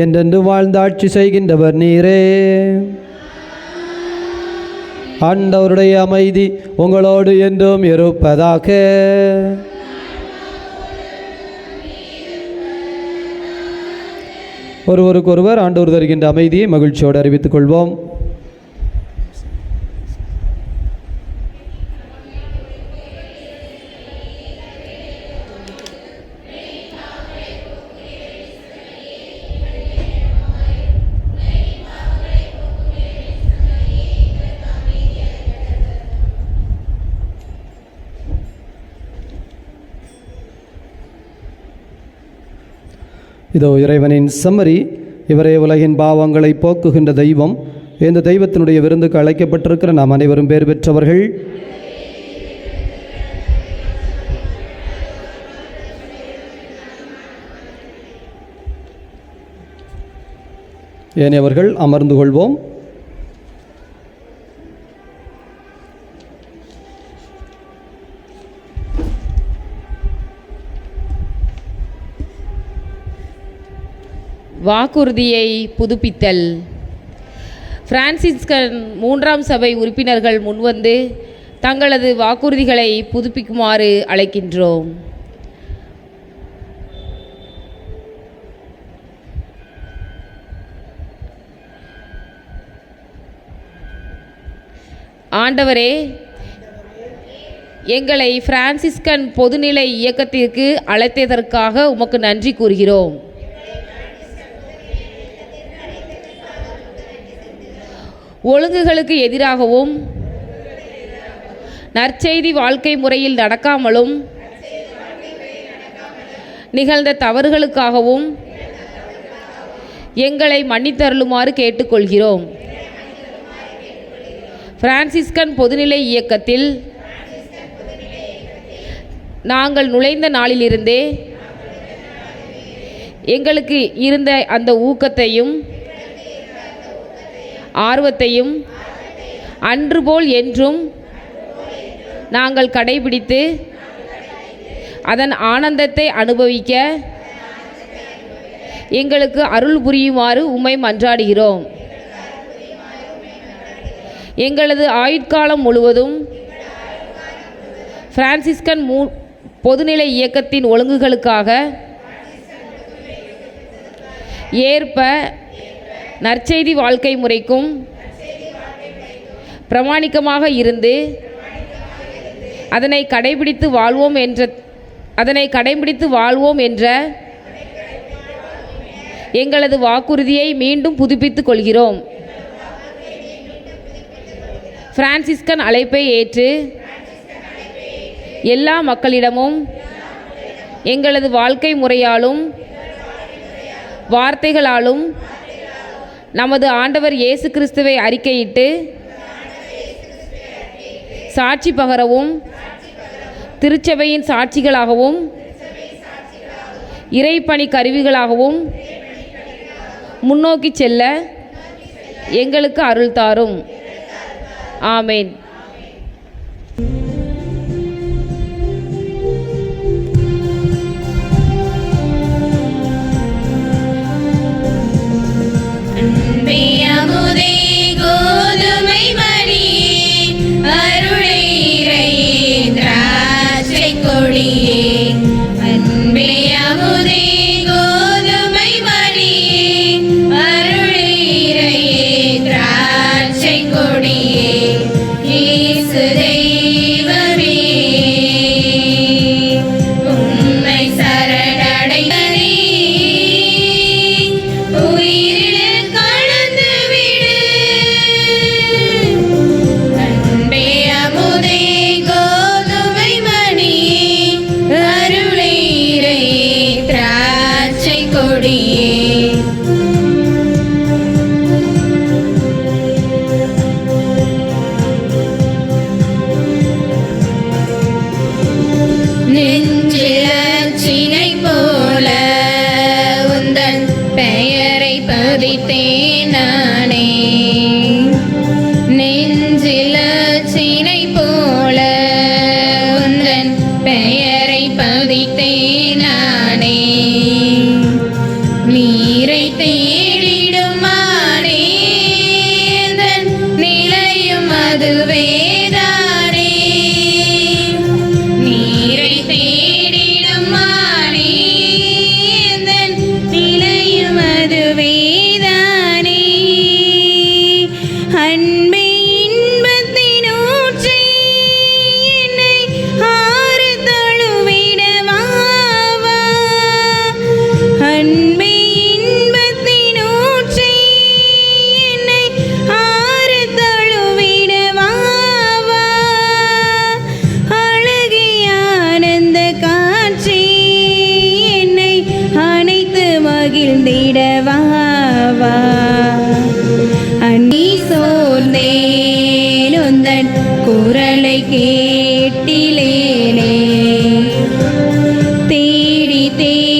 என்றென்று வாழ்ந்து ஆட்சி செய்கின்றவர் நீரே. ஆண்டவருடைய அமைதி உங்களோடு என்றும் இருப்பதாக. ஒருவருக்கொருவர் ஆண்டவர் தருகின்ற அமைதியை மகிழ்ச்சியோடு அறிவித்துக் கொள்வோம். இதோ இறைவனின் செம்மறி, இவரே உலகின் பாவங்களை போக்குகின்ற தெய்வம். இந்த தெய்வத்தினுடைய விருந்துக்கு அழைக்கப்பட்டிருக்கிற நாம் அனைவரும் பேர் பெற்றவர்கள். ஏனையவர்கள் அமர்ந்து கொள்வோம். வாக்குறுதியை புதுப்பித்தல். பிரான்சிஸ்கன் 3ஆம் சபை உறுப்பினர்கள் முன்வந்து தங்களது வாக்குறுதிகளை புதுப்பிக்குமாறு அழைக்கின்றோம். ஆண்டவரே, எங்களை பிரான்சிஸ்கன் பொதுநிலை இயக்கத்திற்கு அழைத்ததற்காக உமக்கு நன்றி கூறுகிறோம். ஒழுங்குகளுக்கு எதிராகவும் நற்செய்தி வாழ்க்கை முறையில் நடக்காமலும் நிகழ்ந்த தவறுகளுக்காகவும் எங்களை மன்னித்தருளுமாறு கேட்டுக்கொள்கிறோம். பிரான்சிஸ்கன் பொதுநிலை இயக்கத்தில் நாங்கள் நுழைந்த நாளிலிருந்தே எங்களுக்கு இருந்த அந்த ஊக்கத்தையும் ஆர்வத்தையும் அன்றுபோல் என்றும் நாங்கள் கடைபிடித்து அதன் ஆனந்தத்தை அனுபவிக்க எங்களுக்கு அருள் புரியுமாறு உம்மை மன்றாடுகிறோம். எங்களது ஆயுட்காலம் முழுவதும் பிரான்சிஸ்கன் பொதுநிலை இயக்கத்தின் ஒழுங்குகளுக்காக ஏற்ப நற்செய்தி வாழ்க்கை முறைக்கும் பிரமாணிக்கமாக இருந்து அதனை கடைபிடித்து வாழ்வோம் என்ற எங்களது வாக்குறுதியை மீண்டும் புதுப்பித்துக் கொள்கிறோம். பிரான்சிஸ்கன் அழைப்பை ஏற்று எல்லா மக்களிடமும் எங்களது வாழ்க்கை முறையாலும் வார்த்தைகளாலும் நமது ஆண்டவர் இயேசு கிறிஸ்துவை அறிக்கையிட்டு சாட்சி பகரவும் திருச்சபையின் சாட்சிகளாகவும் இறைப்பணி கருவிகளாகவும் முன்னோக்கி செல்ல எங்களுக்கு அருள் தாரும். ஆமேன். அமுதே கோதுமை மணியே, அருளை இறையே, திராட்சை கொடியே. அன்பே அமுதே கோதுமை மணியே, அருளை இறையே, திராட்சை கொடியே.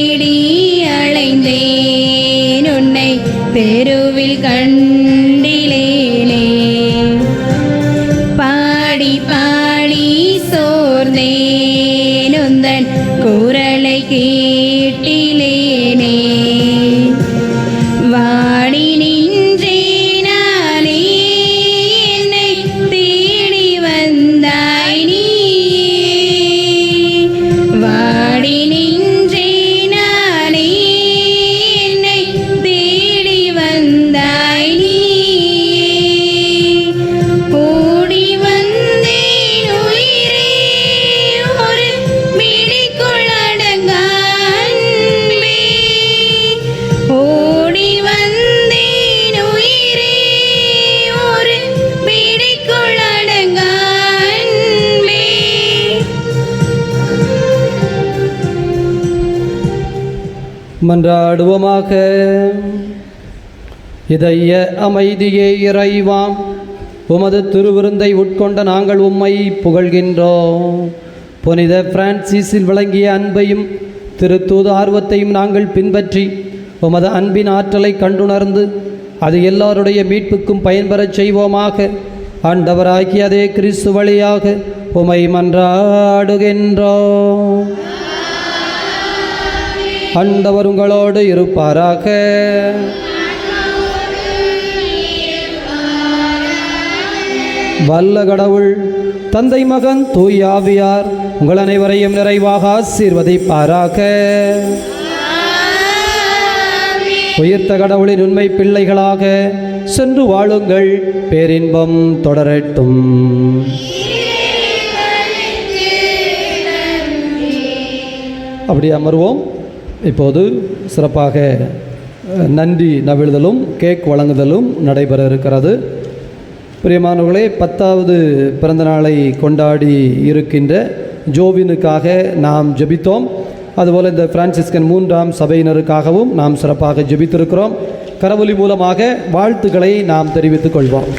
தேடி அலைந்தேன் உன்னை தெருவில் கண்டிலேனே பாடி பாடி சோர்ந்தேன் உந்தன் குரலை கேட்டிலேனே வாடி நின்றே நானே என்னை தேடி வந்தாய் நீ வாடி நின்றே நானே என்னை தேடி வந்தாய் நீ ஓடி வந்தேன் உயிரே ஒரு மிடிக்குள் அடங்கா அன்பே ஓடி வந்தேன் உயிரே ஒரு மிடிக்குள் அடங்கா அன்பே மன்றாடுவோமாக. இதய அமைதியே இறைவாம், உமது திருவிருந்தை உட்கொண்ட நாங்கள் உம்மை புகழ்கின்றோம். புனித பிரான்சிஸில் விளங்கிய அன்பையும் திருத்தூது ஆர்வத்தையும் நாங்கள் பின்பற்றி உமது அன்பின் ஆற்றலை கண்டுணர்ந்து அது எல்லாருடைய மீட்புக்கும் பயன்பெறச் செய்வோமாக. ஆண்டவராகிய அதே கிறிஸ்து வழியாக உமை மன்றாடுகின்றோம். ஆண்டவர் உங்களோடு இருப்பாராக. வல்ல கடவுள் தந்தை மகன் தூய் ஆவியார் உங்கள் அனைவரையும் நிறைவாக ஆசீர்வதிப்பாராக. உயிர்த்த கடவுளின் உண்மை பிள்ளைகளாக சென்று வாழுங்கள். பேரின்பம் தொடரட்டும். அப்படி அமர்வோம். இப்போது சிறப்பாக நன்றி நவிழ்தலும் கேக் வழங்குதலும் நடைபெற இருக்கிறது. பிரியமானவர்களே, 10வது பிறந்த நாளை கொண்டாடி இருக்கின்ற ஜோவினுக்காக நாம் ஜெபித்தோம். அதுபோல் இந்த பிரான்சிஸ்கன் 3ஆம் சபையினருக்காகவும் நாம் சிறப்பாக ஜெபித்திருக்கிறோம். கரவொலி மூலமாக வாழ்த்துக்களை நாம் தெரிவித்துக் கொள்வோம்.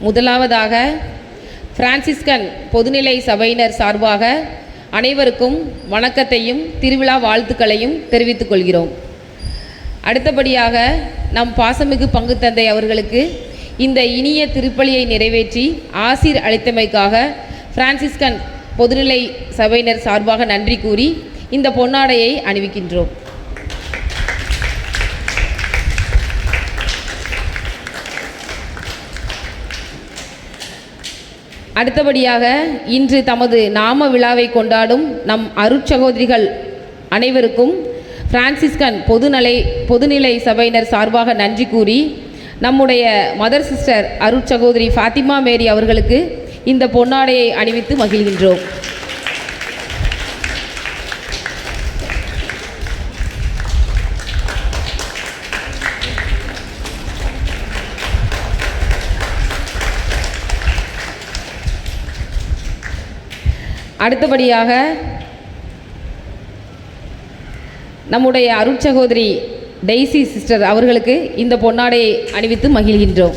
முதலாவதாக பிரான்சிஸ்கன் பொதுநிலை சபையினர் சார்பாக அனைவருக்கும் வணக்கத்தையும் திருவிழா வாழ்த்துக்களையும் தெரிவித்துக் கொள்கிறோம். அடுத்தபடியாக நம் பாசமிகு பங்கு தந்தை அவர்களுக்கு இந்த இனிய திருப்பலியை நிறைவேற்றி ஆசீர் அளித்தமைக்காக பிரான்சிஸ்கன் பொதுநிலை சபையினர் சார்பாக நன்றி கூறி இந்த பொன்னாடையை அணிவிக்கின்றோம். அடுத்தபடியாக இன்று தமது நாம விழாவை கொண்டாடும் நம் அருட்சகோதரிகள் அனைவருக்கும் பிரான்சிஸ்கன் பொதுநிலை சபையினர் சார்பாக நன்றி கூறி நம்முடைய மதர் சிஸ்டர் அருட்சகோதரி ஃபாத்திமா மேரி அவர்களுக்கு இந்த பொன்னாடையை அணிவித்து மகிழ்கின்றோம். அடுத்தபடியாக நம்முடைய அருட்சகோதரி டெய்சி சிஸ்டர் அவர்களுக்கு இந்த பொன்னாடையை அணிவித்து மகிழ்கின்றோம்.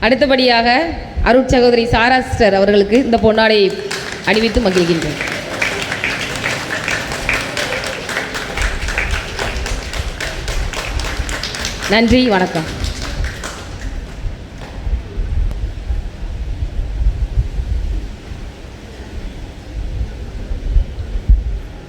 அடுத்தபடியாக அருட்சகோதரி சாரா சிஸ்டர் அவர்களுக்கு இந்த பொன்னாடையை அணிவித்து மகிழ்கின்றோம். நன்றி, வணக்கம்.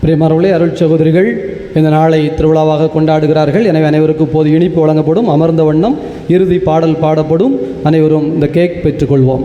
பிரியமானவர்களே, அருள் சகோதரிகள் இந்த நாளை திருவிழாவாக கொண்டாடுகிறார்கள். எனவே அனைவருக்கும் இப்போது இனிப்பு வழங்கப்படும். அமர்ந்த வண்ணம் இறுதி பாடல் பாடப்படும். அனைவரும் இந்த கேக் பெற்றுக்கொள்வோம்.